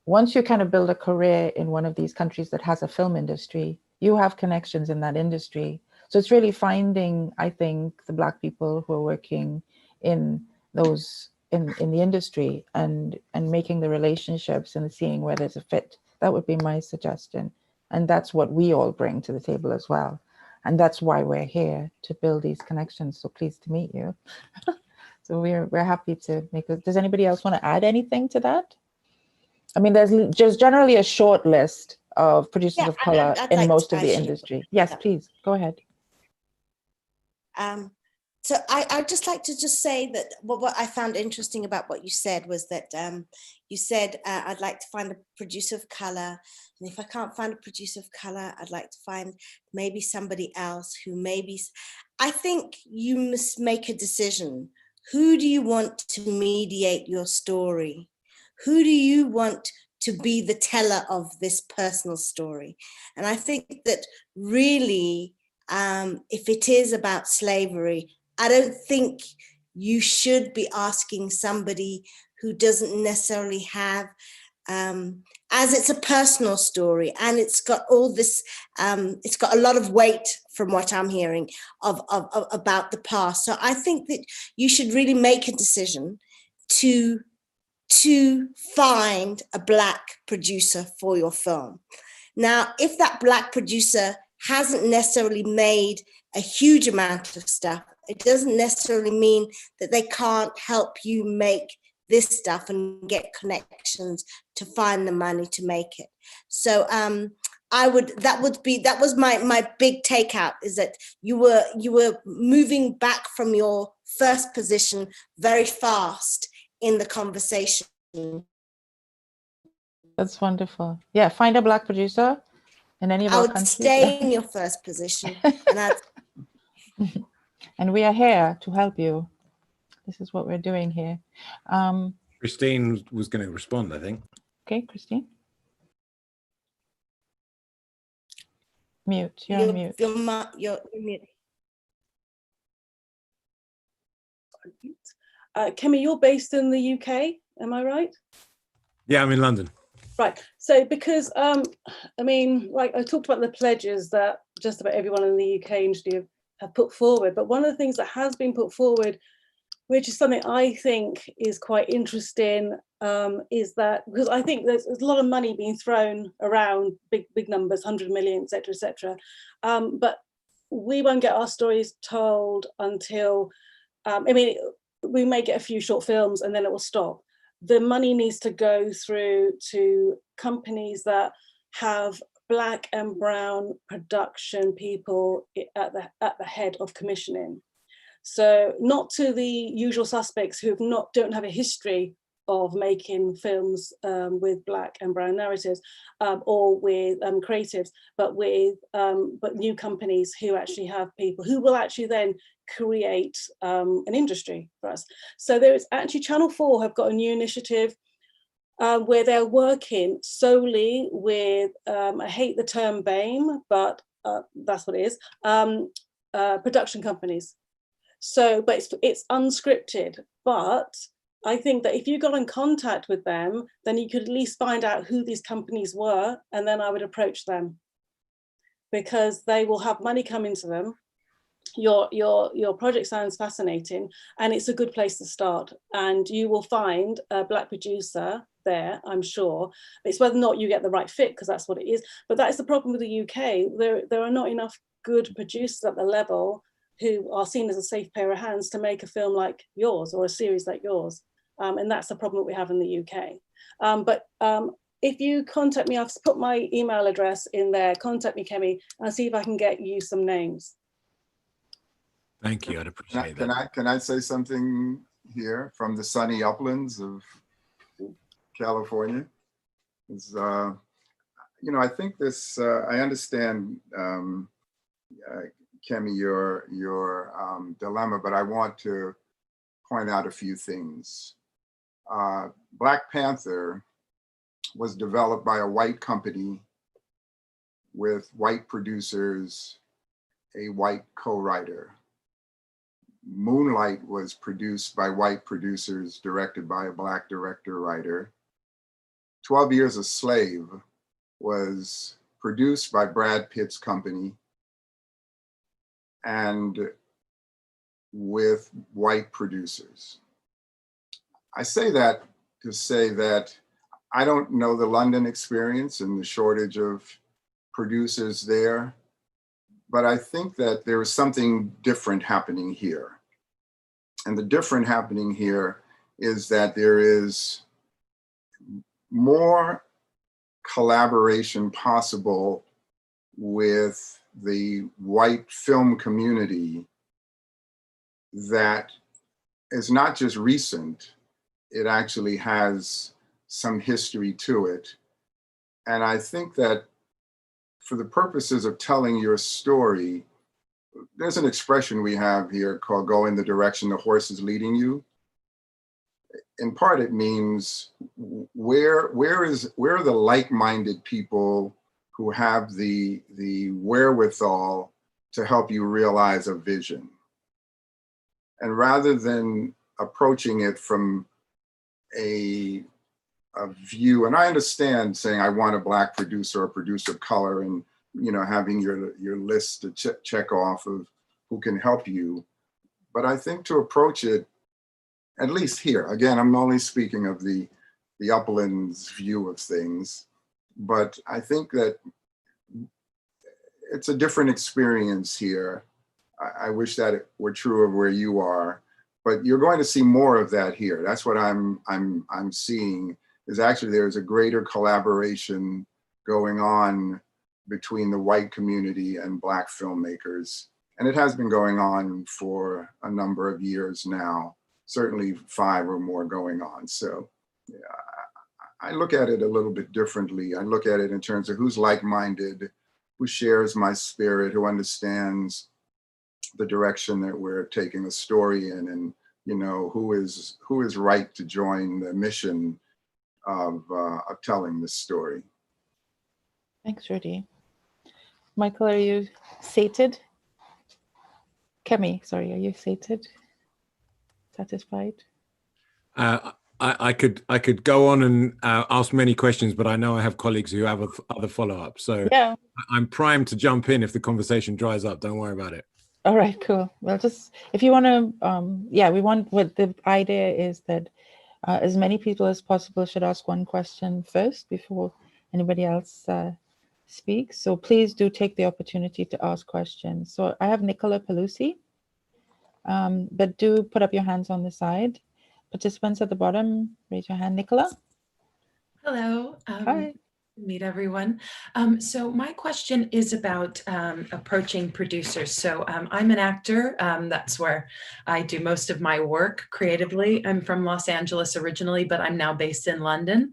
once you kind of build a career in one of these countries that has a film industry, you have connections in that industry. So it's really finding, I think, the Black people who are working in those, in the industry, and making the relationships and seeing where there's a fit. That would be my suggestion. And that's what we all bring to the table as well. And that's why we're here, to build these connections. So pleased to meet you. So we're happy to make it. Does anybody else want to add anything to that? I mean, there's just generally a short list of producers of color in most of the industry. Yes, please, go ahead. So I'd just like to just say that what I found interesting about what you said was that you said, I'd like to find a producer of color. And if I can't find a producer of color, I'd like to find maybe somebody else who maybe, I think you must make a decision. Who do you want to mediate your story? Who do you want to be the teller of this personal story? And I think that really, if it is about slavery, I don't think you should be asking somebody who doesn't necessarily have, as it's a personal story and it's got all this, it's got a lot of weight from what I'm hearing of about the past. So I think that you should really make a decision to find a Black producer for your film. Now, if that Black producer hasn't necessarily made a huge amount of stuff, it doesn't necessarily mean that they can't help you make this stuff and get connections to find the money to make it. So that was my big takeout, is that you were moving back from your first position very fast in the conversation. That's wonderful. Yeah, find a Black producer in any of I our would countries. stay in your first position, and and we are here to help you. This is what we're doing here. Christine was going to respond, I think. Okay, Christine. Mute. You're on mute. You're mute. Kemi, you're based in the UK, am I right? Yeah, I'm in London. Right. So because, I mean, like I talked about the pledges that just about everyone in the UK industry have put forward, but one of the things that has been put forward, which is something I think is quite interesting, is that, because I think there's a lot of money being thrown around, big numbers, 100 million, et cetera, but we won't get our stories told until, I mean, we may get a few short films and then it will stop. The money needs to go through to companies that have Black and brown production people at the head of commissioning. So not to the usual suspects who don't have a history of making films with Black and brown narratives or with creatives, but new companies who actually have people who will actually then create an industry for us. So there is actually Channel 4 have got a new initiative where they're working solely with, I hate the term BAME, but that's what it is, production companies. So, but it's unscripted, but I think that if you got in contact with them, then you could at least find out who these companies were, and then I would approach them, because they will have money coming to them. Your project sounds fascinating, and it's a good place to start. And you will find a Black producer there, I'm sure. It's whether or not you get the right fit, because that's what it is. But that is the problem with the UK. There are not enough good producers at the level who are seen as a safe pair of hands to make a film like yours or a series like yours. And that's the problem that we have in the UK. But if you contact me, I've put my email address in there, contact me, Kemi, and I'll see if I can get you some names. Thank you, I'd appreciate that. Can I say something here from the sunny uplands of California? It's, you know, I think this, I understand, Kemi, your dilemma, but I want to point out a few things. Black Panther was developed by a white company with white producers, a white co-writer. Moonlight was produced by white producers, directed by a Black director-writer. 12 Years a Slave was produced by Brad Pitt's company and with white producers. I say that to say that I don't know the London experience and the shortage of producers there, but I think that there is something different happening here. And the different happening here is that there is more collaboration possible with the white film community that is not just recent, it actually has some history to it. And I think that for the purposes of telling your story, there's an expression we have here called go in the direction the horse is leading you. In part, it means where are the like-minded people who have the wherewithal to help you realize a vision. And rather than approaching it from a view, and I understand saying I want a Black producer or producer of color, and having your list to check off of who can help you. But I think to approach it, at least here, again, I'm only speaking of the uplands view of things, but I think that it's a different experience here. I wish that it were true of where you are, but you're going to see more of that here. That's what I'm seeing, is actually there's a greater collaboration going on between the white community and Black filmmakers. And it has been going on for a number of years now, certainly 5 or more going on. So yeah, I look at it a little bit differently. I look at it in terms of who's like-minded, who shares my spirit, who understands the direction that we're taking the story in, and who is right to join the mission of telling this story. Thanks, Rudy. Michael, are you sated? Kemi, sorry, are you sated? Satisfied? I could go on and ask many questions, but I know I have colleagues who have other follow-ups. So yeah, I'm primed to jump in if the conversation dries up. Don't worry about it. All right, cool. Well, just if you want to, what the idea is that as many people as possible should ask one question first before anybody else speaks. So please do take the opportunity to ask questions. So I have Nicola Pelusi, but do put up your hands on the side. Participants at the bottom, raise your hand. Nicola. Hello. Hi. Meet everyone. So my question is about approaching producers. So I'm an actor. That's where I do most of my work creatively. I'm from Los Angeles originally, but I'm now based in London.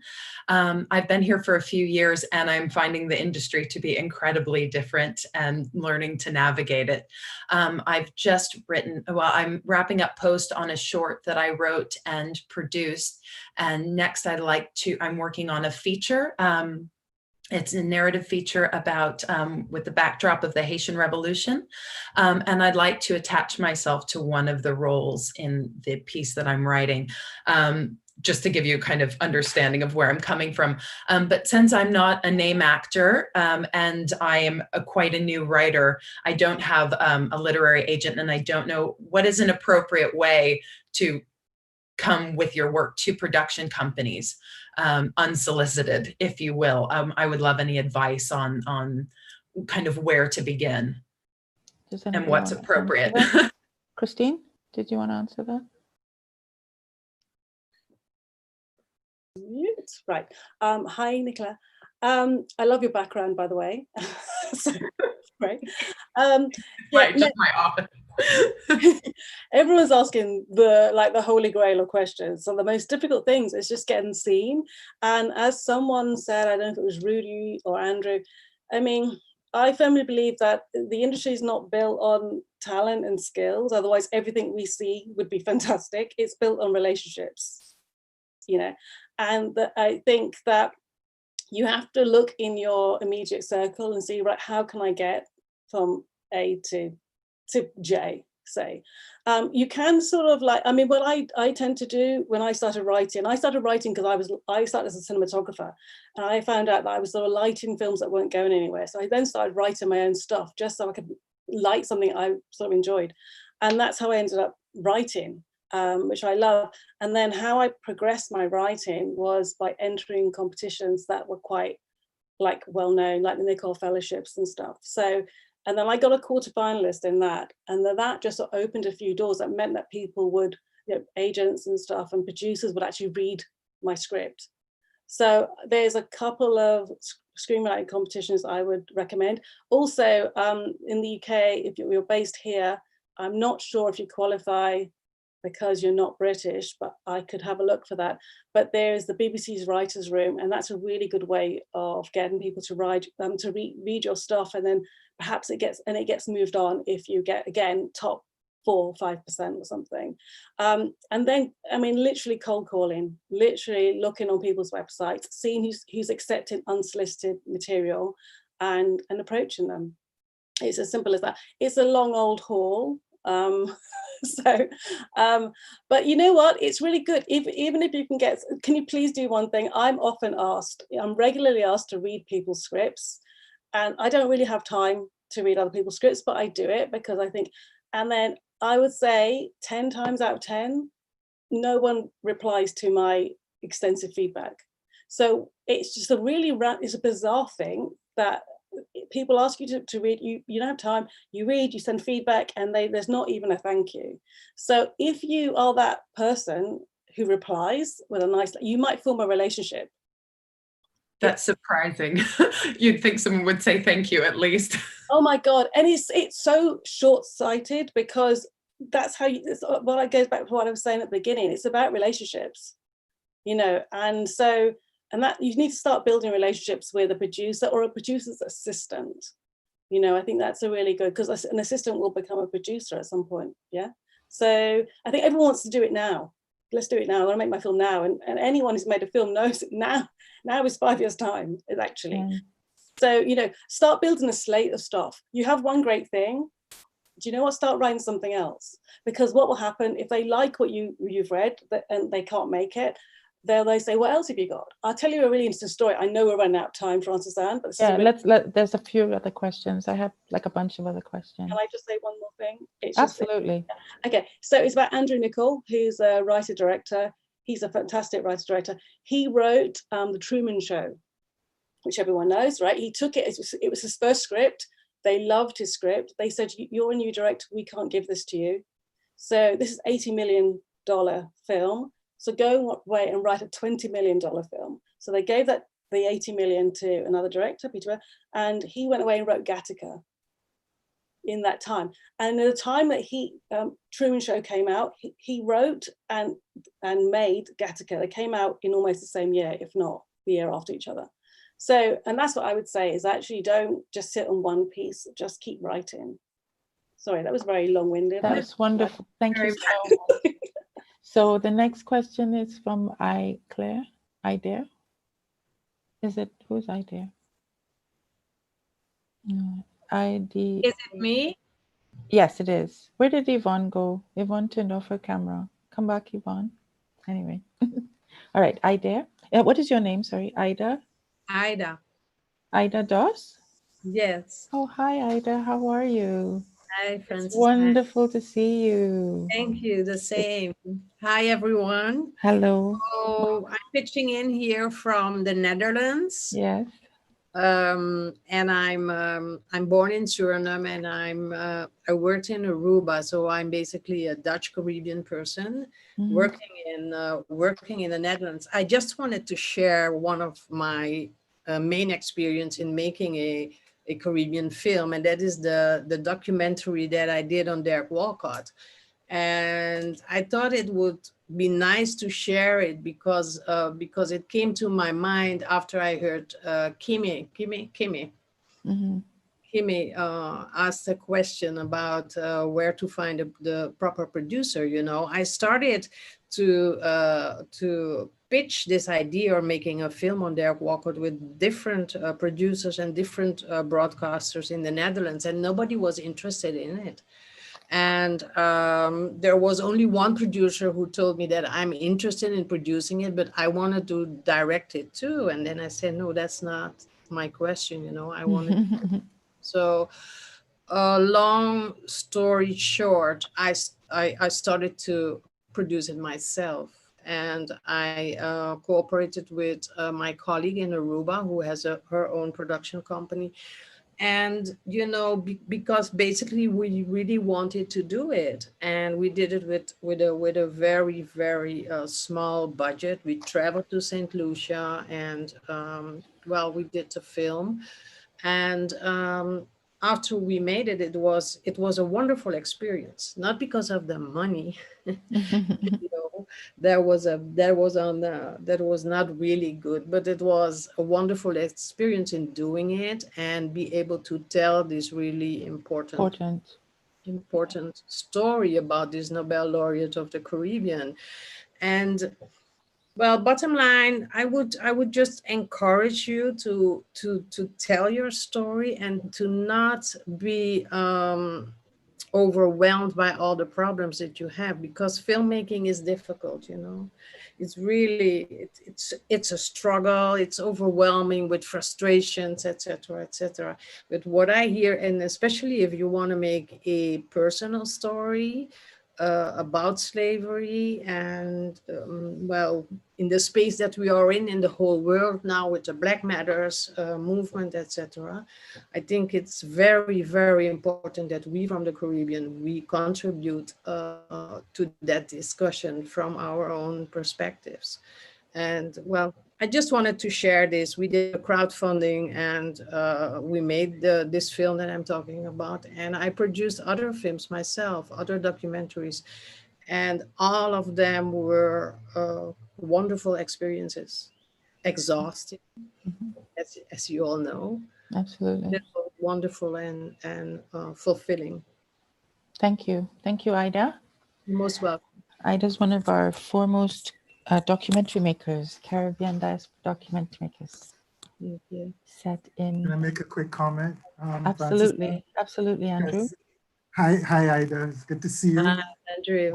I've been here for a few years and I'm finding the industry to be incredibly different and learning to navigate it. I've just written, I'm wrapping up post on a short that I wrote and produced. And next I'm working on a feature. It's a narrative feature about with the backdrop of the Haitian Revolution. And I'd like to attach myself to one of the roles in the piece that I'm writing, just to give you a kind of understanding of where I'm coming from. But since I'm not a name actor and I am quite a new writer, I don't have a literary agent, and I don't know what is an appropriate way to come with your work to production companies, unsolicited, if you will. I would love any advice on kind of where to begin and what's appropriate. Christine, did you want to answer that? Right. Hi, Nicola. I love your background, by the way. So, right. Right, just my office. Everyone's asking the holy grail of questions. So the most difficult things is just getting seen. And as someone said, I don't know if it was Rudy or Andrew, I mean, I firmly believe that the industry is not built on talent and skills. Otherwise, everything we see would be fantastic. It's built on relationships, and I think that you have to look in your immediate circle and see, right, how can I get from A to J, say. You can sort of what I tend to do when I started writing because I started as a cinematographer, and I found out that I was sort of lighting films that weren't going anywhere. So I then started writing my own stuff just so I could light something I sort of enjoyed. And that's how I ended up writing, which I love. And then how I progressed my writing was by entering competitions that were quite well-known, like the Nicole Fellowships and stuff. So, and then I got a quarterfinalist in that. And then that just sort of opened a few doors that meant that people would, agents and stuff and producers would actually read my script. So there's a couple of screenwriting competitions I would recommend. Also, in the UK, if you're based here, I'm not sure if you qualify because you're not British, but I could have a look for that. But there's the BBC's Writers' Room, and that's a really good way of getting people to read your stuff, and then perhaps it gets moved on if you get, again, top 4 or 5% or something. And then, I mean, literally cold calling, literally looking on people's websites, seeing who's accepting unsolicited material, and approaching them. It's as simple as that. It's a long old haul. But you know what? It's really good. Even if you can you please do one thing? I'm regularly asked to read people's scripts, and I don't really have time to read other people's scripts, but I do it because I think, and then I would say 10 times out of 10, no one replies to my extensive feedback. So it's just it's a bizarre thing that people ask you to read, you don't have time, you read, you send feedback, and there's not even a thank you. So if you are that person who replies with a nice, you might form a relationship. That's surprising. You'd think someone would say thank you at least. Oh my God. And it's so short-sighted, because that's how it goes back to what I was saying at the beginning. It's about relationships, and that you need to start building relationships with a producer or a producer's assistant. I think that's a really good, because an assistant will become a producer at some point. Yeah. So I think everyone wants to do it now. Let's do it now. I want to make my film now. And anyone who's made a film knows it now is 5 years time, actually. Yeah. So, start building a slate of stuff. You have one great thing. Do you know what? Start writing something else. Because what will happen if they like what you've read and they can't make it, they say, what else have you got? I'll tell you a really interesting story. I know we're running out of time, Frances Anne, but there's a few other questions. I have like a bunch of other questions. Can I just say one more thing? Absolutely. Okay, so it's about Andrew Niccol, who's a writer-director. He's a fantastic writer-director. He wrote The Truman Show, which everyone knows, right? He took it, it was his first script. They loved his script. They said, you're a new director, we can't give this to you. So this is $80 million film. So go away and write a $20 million film. So they gave the 80 million to another director, Peter, and he went away and wrote Gattaca in that time. And at the time that Truman Show came out, he wrote and made Gattaca. They came out in almost the same year, if not the year after each other. So, and that's what I would say is actually don't just sit on one piece, just keep writing. Sorry, that was very long-winded. That was wonderful. Thank you so much. So the next question is from Claire. Is it, who's Idea? No, ID. Is it me? Yes, it is. Where did Yvonne go? Yvonne turned off her camera. Come back, Yvonne. Anyway. All right, Idea. What is your name? Sorry, Ida? Ida. Ida Doss? Yes. Oh, hi, Ida. How are you? Hi, Frances. It's wonderful to see you. Thank you. The same. Hi, everyone. Hello. So I'm pitching in here from the Netherlands. Yes. And I'm born in Suriname, and I worked in Aruba, so I'm basically a Dutch Caribbean person working in the Netherlands. I just wanted to share one of my main experience in making a Caribbean film, and that is the documentary that I did on Derek Walcott. And I thought it would be nice to share it because it came to my mind after I heard Kimi asked a question about where to find the proper producer. I started to pitch this idea of making a film on Derek Walcott with different producers and different broadcasters in the Netherlands, and nobody was interested in it. And there was only one producer who told me that I'm interested in producing it, but I wanted to direct it too. And then I said, no, that's not my question. I wanted. So long story short, I started to produce it myself. And I cooperated with my colleague in Aruba, who has her own production company. And, because basically we really wanted to do it, and we did it with a very, very small budget. We traveled to St. Lucia, and we did the film. And after we made it, it was a wonderful experience, not because of the money. You know, that was not really good, but it was a wonderful experience in doing it and be able to tell this really important story about this Nobel laureate of the Caribbean. And well, bottom line, I would just encourage you to tell your story and to not be overwhelmed by all the problems that you have, because filmmaking is difficult, you know. It's really it's a struggle, it's overwhelming with frustrations, etc., etc. But what I hear, and especially if you want to make a personal story about slavery and well, in the space that we are in the whole world now with the Black Matters movement, etc. I think it's very, very important that we from the Caribbean, we contribute to that discussion from our own perspectives. And well, I just wanted to share this. We did a crowdfunding and we made this film that I'm talking about. And I produced other films myself, other documentaries, and all of them were wonderful experiences, exhausting, as you all know. Absolutely. It was wonderful and fulfilling. Thank you. Thank you, Ida. You're most welcome. Ida's one of our foremost documentary makers, Caribbean diaspora documentary makers. Thank you. Set in. Can I make a quick comment? Absolutely. Francis? Absolutely, Andrew. Yes. Hi, Ida. It's good to see you. Hi, Andrew.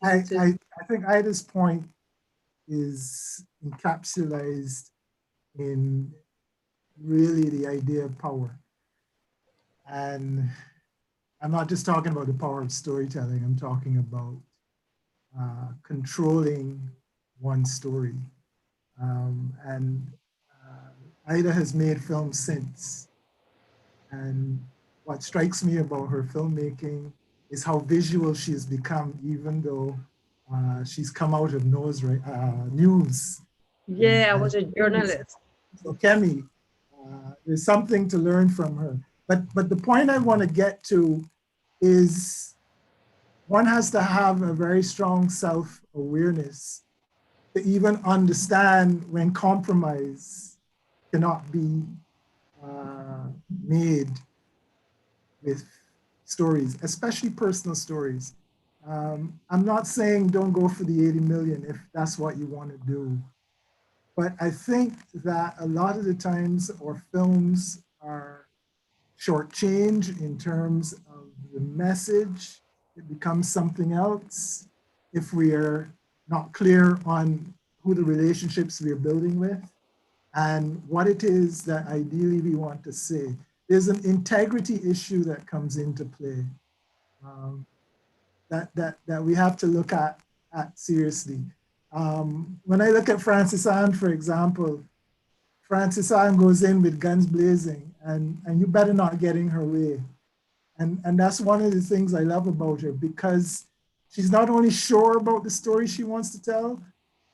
I think Ida's point is encapsulated in really the idea of power. And I'm not just talking about the power of storytelling, I'm talking about controlling one story. Ida has made films since. And what strikes me about her filmmaking is how visual she has become, even though she's come out of news. Yeah, I was a journalist. So Kemi, there's something to learn from her. But the point I want to get to is one has to have a very strong self-awareness to even understand when compromise cannot be made with stories, especially personal stories. I'm not saying don't go for the 80 million if that's what you want to do. But I think that a lot of the times our films are shortchanged in terms of the message. It becomes something else if we are not clear on who the relationships we are building with and what it is that ideally we want to say. There's an integrity issue that comes into play that we have to look at seriously. When I look at Frances Anne, for example, Frances Anne goes in with guns blazing and you better not get in her way. And that's one of the things I love about her, because she's not only sure about the story she wants to tell,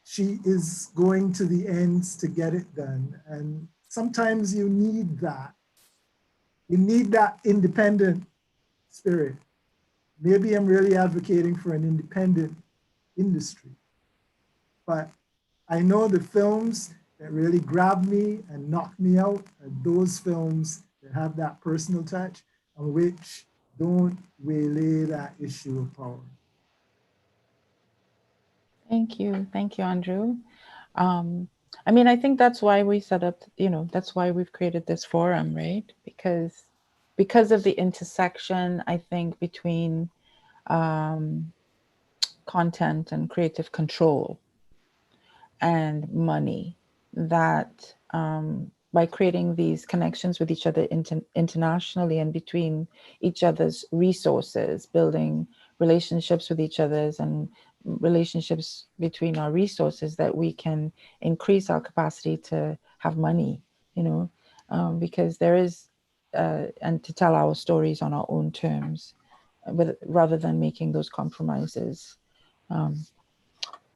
she is going to the ends to get it done. And sometimes you need that. You need that independent spirit. Maybe I'm really advocating for an independent industry, but I know the films that really grab me and knock me out are those films that have that personal touch and which don't waylay that issue of power. Thank you, Andrew. I mean, I think that's why we set up, that's why we've created this forum, right? Because of the intersection, I think, between content and creative control and money, that by creating these connections with each other internationally and between each other's resources, building relationships with each other's and relationships between our resources, that we can increase our capacity to have money, because there is, and to tell our stories on our own terms, rather than making those compromises.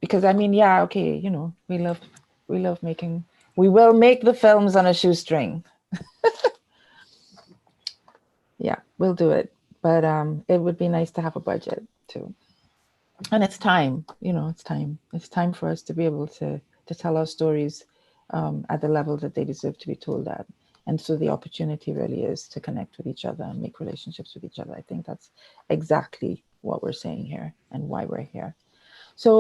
Because I mean, yeah, okay, we love making, we will make the films on a shoestring. Yeah, we'll do it. But it would be nice to have a budget too. And it's time, it's time. It's time for us to be able to tell our stories at the level that they deserve to be told at. And so the opportunity really is to connect with each other and make relationships with each other. I think that's exactly what we're saying here and why we're here. So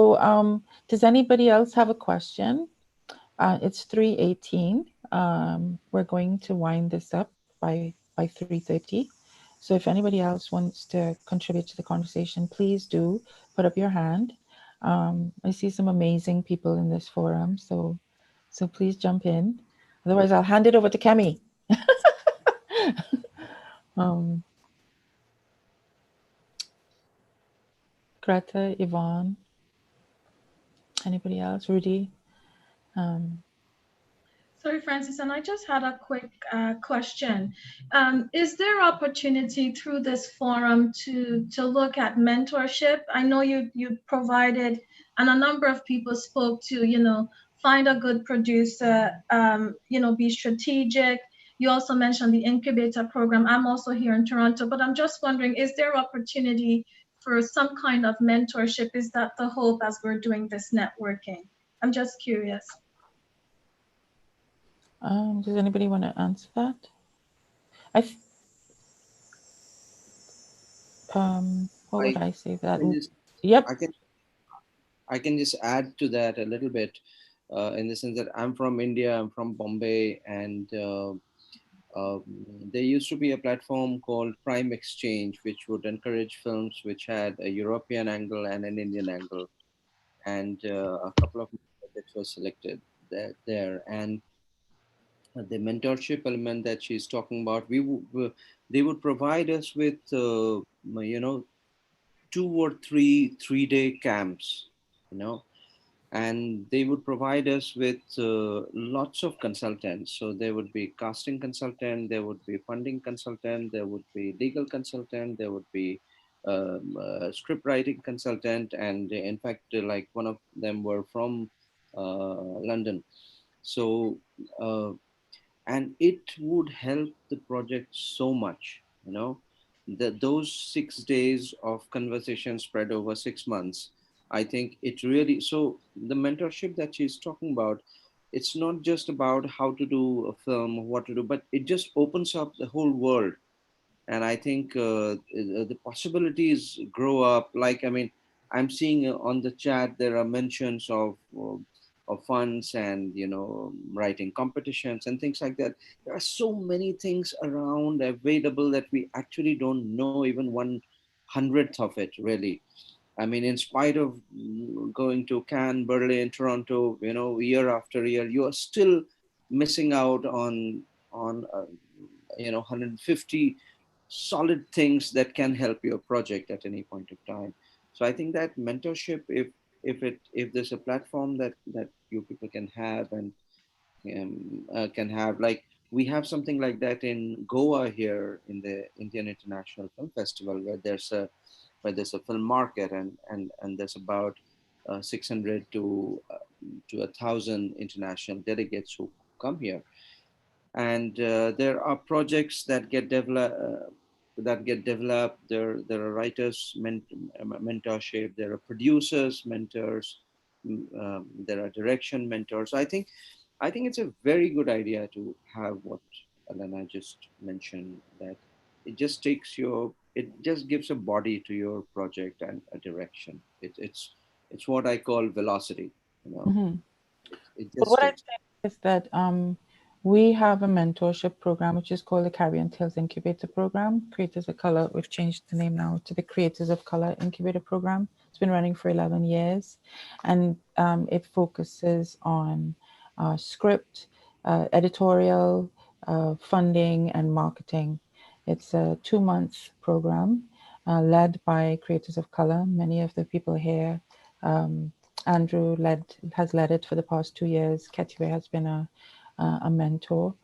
does anybody else have a question? It's 3:18. We're going to wind this up by 3:30. So if anybody else wants to contribute to the conversation, please do put up your hand. I see some amazing people in this forum, so please jump in. Otherwise, I'll hand it over to Kemi. Greta, Yvonne, anybody else? Rudy? Sorry, Francis, and I just had a quick question. Is there opportunity through this forum to look at mentorship? I know you provided, and a number of people spoke to, find a good producer, be strategic. You also mentioned the incubator program. I'm also here in Toronto, but I'm just wondering, is there opportunity for some kind of mentorship? Is that the hope as we're doing this networking? I'm just curious. Does anybody want to answer that? What would I say that? Yep. I can just add to that a little bit in the sense that I'm from India, I'm from Bombay, and there used to be a platform called Prime Exchange, which would encourage films which had a European angle and an Indian angle. And a couple of projects were selected there. And the mentorship element that she's talking about, they would provide us with, 2 or 3 3-day camps, and they would provide us with lots of consultants. So there would be casting consultant, there would be funding consultant, there would be legal consultant, there would be script writing consultant, and in fact, like one of them were from London. So and it would help the project so much, that those 6 days of conversation spread over 6 months. I think it really, so the mentorship that she's talking about, it's not just about how to do a film, what to do, but it just opens up the whole world. And I think the possibilities grow up. Like, I mean, I'm seeing on the chat, there are mentions of funds and, writing competitions and things like that. There are so many things around available that we actually don't know even 1/100th of it, really. I mean, in spite of going to Cannes, Berlin, Toronto, year after year, you are still missing out on 150 solid things that can help your project at any point of time. So I think that mentorship, if there's a platform that you people can have and can have, like we have something like that in Goa here in the Indian International Film Festival, where there's a film market, and there's about 600 to 1,000 international delegates who come here. And there are projects that get developed. There are writers mentorship. There are producers mentors. There are direction mentors. I think it's a very good idea to have what Elena just mentioned. That it just gives a body to your project and a direction. It's what I call velocity. It just what I'd say is that we have a mentorship program, which is called the Caribbean Tales Incubator Program. Creators of Colour, we've changed the name now to the Creators of Colour Incubator Program. It's been running for 11 years, and it focuses on script, editorial, funding, and marketing. It's a 2-month program led by Creators of Colour. Many of the people here, Andrew has led it for the past 2 years. Ketiwe has been a mentor.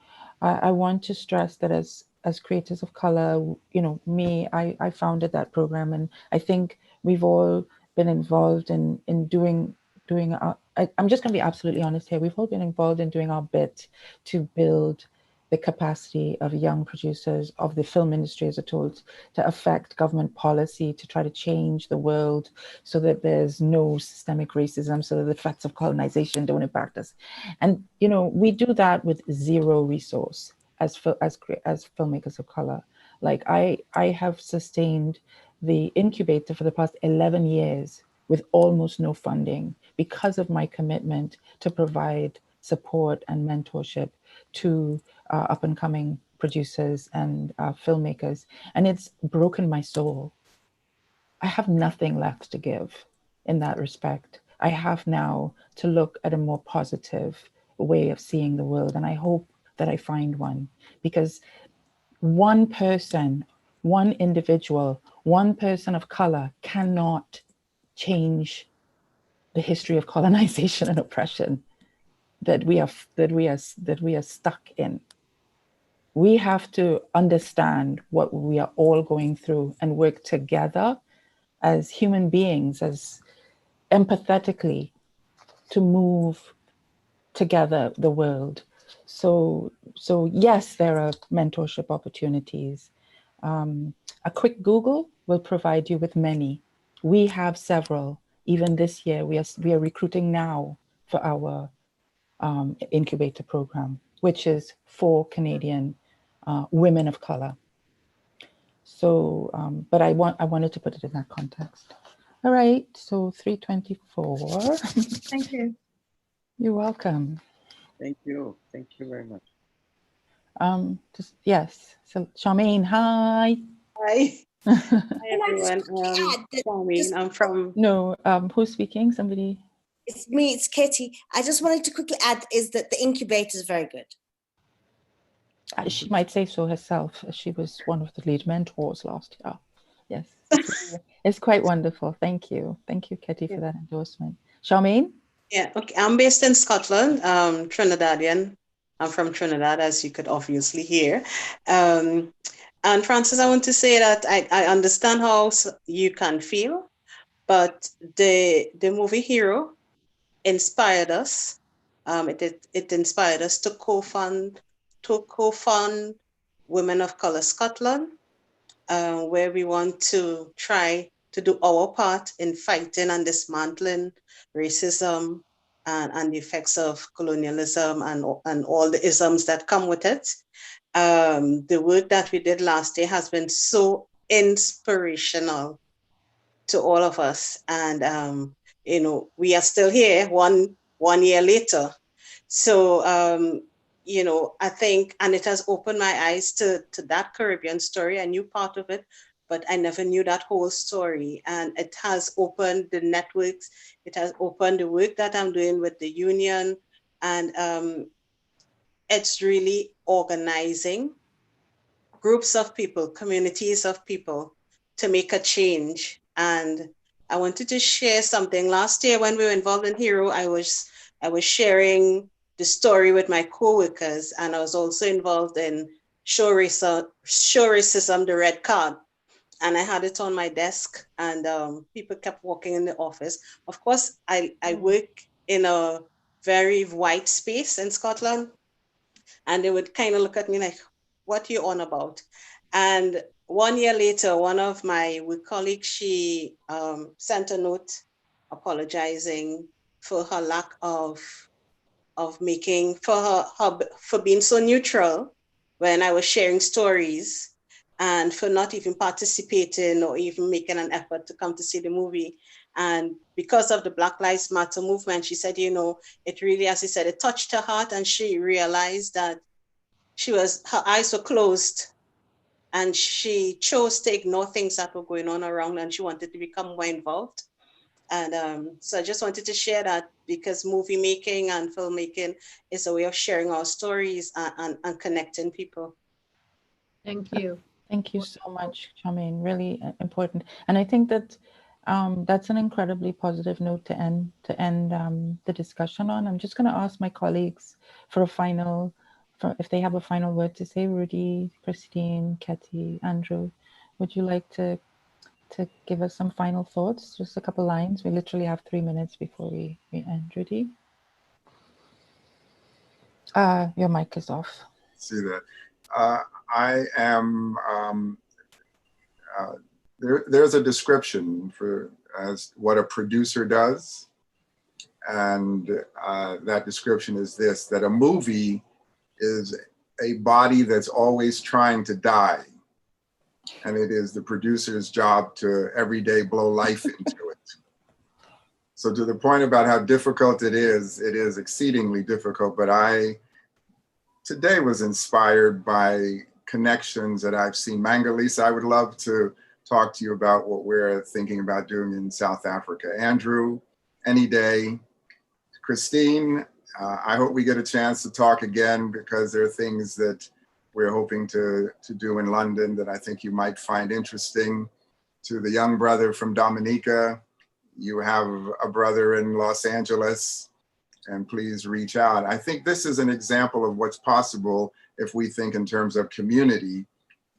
I want to stress that as Creators of Colour, I founded that program, and I think we've all been involved in doing our, I'm just going to be absolutely honest here. We've all been involved in doing our bit to build the capacity of young producers, of the film industry as a whole, to affect government policy, to try to change the world so that there's no systemic racism, so that the effects of colonization don't impact us. And, you know, we do that with zero resource as filmmakers of color. Like I have sustained the incubator for the past 11 years with almost no funding because of my commitment to provide support and mentorship to up and coming producers and filmmakers. And it's broken my soul. I have nothing left to give in that respect. I have now to look at a more positive way of seeing the world. And I hope that I find one, because one person, one individual, one person of color cannot change the history of colonization and oppression that we are stuck in. We have to understand what we are all going through and work together as human beings, as empathetically, to move together the world. So yes, there are mentorship opportunities. A quick Google will provide you with many. We have several. Even this year, we are recruiting now for our incubator program, which is for Canadian women of color. So, but I wanted to put it in that context. All right, so 3:24. Thank you. You're welcome. Thank you very much. Yes, so Charmaine, hi. Hi. Hi everyone. Charmaine, I'm from. No, who's speaking? Somebody. It's me, it's Katie. I just wanted to quickly add is that the incubator is very good. She might say so herself. She was one of the lead mentors last year. Yes, it's quite wonderful. Thank you. Thank you, Katie, for that endorsement. Charmaine? Yeah, okay. I'm based in Scotland, Trinidadian. I'm from Trinidad, as you could obviously hear. And Francis, I want to say that I understand how you can feel, but the movie Hero inspired us. It inspired us to co-fund Women of Colour Scotland, where we want to try to do our part in fighting and dismantling racism and the effects of colonialism and all the isms that come with it. The work that we did last year has been so inspirational to all of us. And, you know, we are still here one year later. So, you know, I think, and it has opened my eyes to that Caribbean story. I knew part of it, but I never knew that whole story. And it has opened the networks. It has opened the work that I'm doing with the union. And it's really organizing groups of people, communities of people to make a change. And I wanted to share something. Last year when we were involved in Hero, I was sharing the story with my co-workers, and I was also involved in Show Racism, the Red Card. And I had it on my desk, and people kept walking in the office. Of course, I work in a very white space in Scotland, and they would kind of look at me like, what are you on about? And 1 year later, one of my work colleagues, she sent a note apologizing for her lack of making, for being so neutral when I was sharing stories, and for not even participating or even making an effort to come to see the movie. And because of the Black Lives Matter movement, she said, you know, it really, as she said, it touched her heart, and she realized that her eyes were closed, and she chose to ignore things that were going on around, and she wanted to become more involved. And so I just wanted to share that, because movie making and filmmaking is a way of sharing our stories and connecting people. Thank you. Thank you so much, Charmaine. Really important. And I think that that's an incredibly positive note to end the discussion on. I'm just going to ask my colleagues for a final, if they have a final word to say. Rudy, Christine, Katie, Andrew, would you like to give us some final thoughts? Just a couple lines. We literally have 3 minutes before we end. Rudy? Your mic is off. see that. I am, there's a description for as what a producer does. And that description is this, that a movie is a body that's always trying to die. And it is the producer's job to every day blow life into it. So to the point about how difficult it is exceedingly difficult, but I today was inspired by connections that I've seen. Mangalisa, I would love to talk to you about what we're thinking about doing in South Africa. Andrew, any day. Christine, I hope we get a chance to talk again, because there are things that we're hoping to do in London that I think you might find interesting. To the young brother from Dominica, you have a brother in Los Angeles, and please reach out. I think this is an example of what's possible if we think in terms of community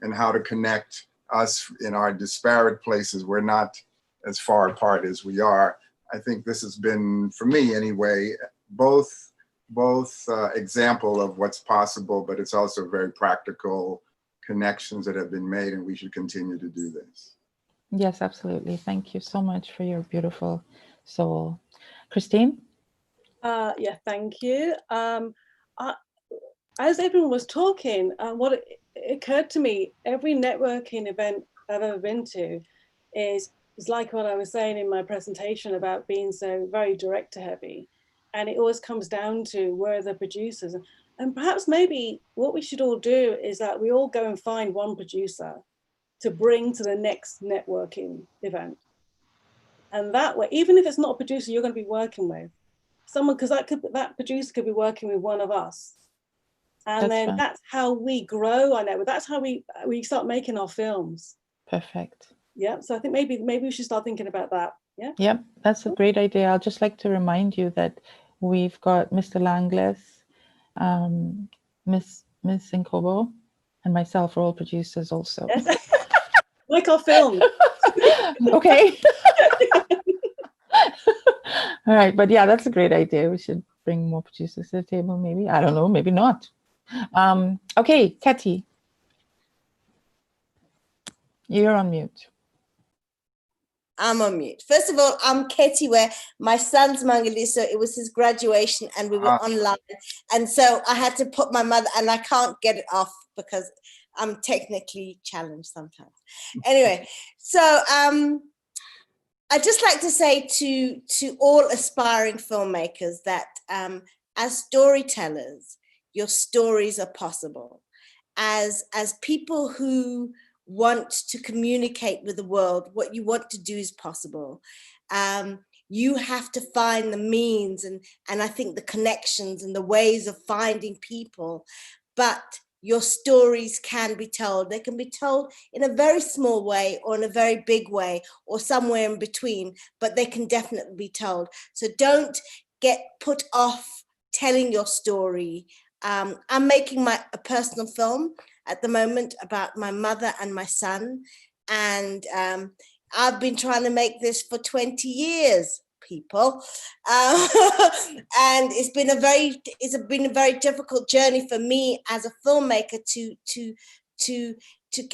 and how to connect us in our disparate places. We're not as far apart as we are. I think this has been, for me anyway, both example of what's possible, but it's also very practical connections that have been made, and we should continue to do this. Yes, absolutely. Thank you so much for your beautiful soul. Christine? Yeah, thank you. As everyone was talking, what it occurred to me, every networking event I've ever been to is like what I was saying in my presentation about being so very director heavy. And it always comes down to where are the producers. And perhaps maybe what we should all do is that we all go and find one producer to bring to the next networking event. And that way, even if it's not a producer you're going to be working with, someone, because that producer could be working with one of us. And then that's how we grow our network. That's how we start making our films. Perfect. Yeah, so I think maybe we should start thinking about that. Yeah. Yep, that's a great idea. I'll just like to remind you that we've got Mr. Langles, Miss Nkobo, and myself are all producers also. Yes. Like our film. Okay. All right, but yeah, that's a great idea. We should bring more producers to the table, maybe. I don't know, maybe not. Okay, Katie. You're on mute. I'm on mute. First of all, I'm Katie, where my son's Mangalisa, it was his graduation and we were online. And so I had to put my mother, and I can't get it off because I'm technically challenged sometimes. Anyway, so I'd just like to say to all aspiring filmmakers that as storytellers, your stories are possible. As people who want to communicate with the world, what you want to do is possible. You have to find the means and I think the connections and the ways of finding people, but your stories can be told. They can be told in a very small way or in a very big way or somewhere in between, but they can definitely be told. So don't get put off telling your story. I'm making a personal film at the moment about my mother and my son. And I've been trying to make this for 20 years, people. And it's been a very difficult journey for me as a filmmaker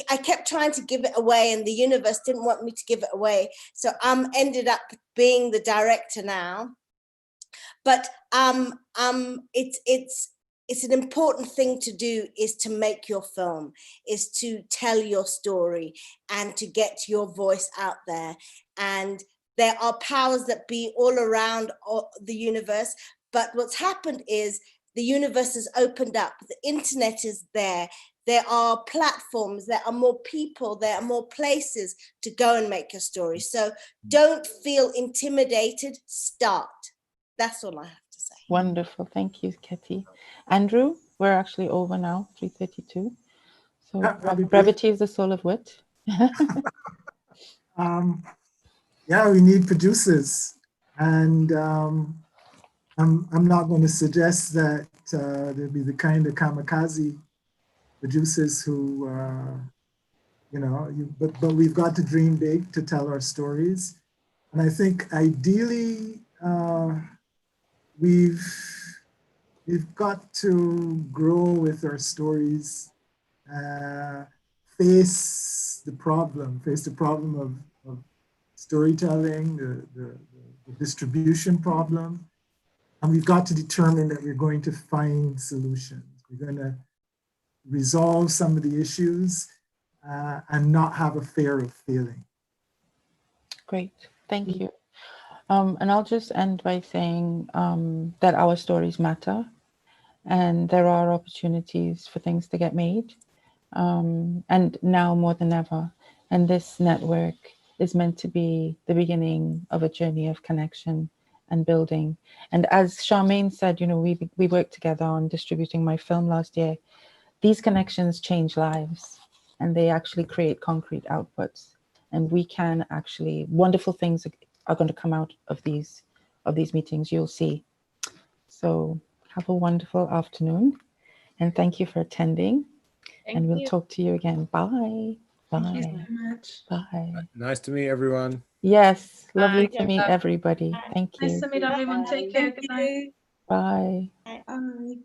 I kept trying to give it away and the universe didn't want me to give it away. So I'm ended up being the director now. But it's an important thing to do is to make your film, is to tell your story and to get your voice out there. And there are powers that be all around the universe. But what's happened is the universe has opened up. The internet is there. There are platforms, there are more people, there are more places to go and make your story. So don't feel intimidated, start. That's all I have to say. Wonderful, thank you, Katie. Andrew, we're actually over now, 3:32. So brevity is the soul of wit. Yeah, we need producers. And I'm not going to suggest that there'll be the kind of kamikaze producers who, but we've got to dream big to tell our stories. And I think ideally, we've we've got to grow with our stories, face the problem of storytelling, the distribution problem. And we've got to determine that we're going to find solutions. We're going to resolve some of the issues and not have a fear of failing. Great, thank you. And I'll just end by saying that our stories matter and there are opportunities for things to get made. And now more than ever. And this network is meant to be the beginning of a journey of connection and building. And as Charmaine said, you know, we worked together on distributing my film last year. These connections change lives and they actually create concrete outputs. And we can actually, wonderful things are going to come out of these meetings, you'll see. So have a wonderful afternoon and thank you for attending. And we'll talk to you again. Bye. Bye. Thank you so much. Bye. Nice to meet everyone. Yes, lovely to meet everybody. Thank you. Nice to meet everyone. Take care. Goodbye. Bye. Bye.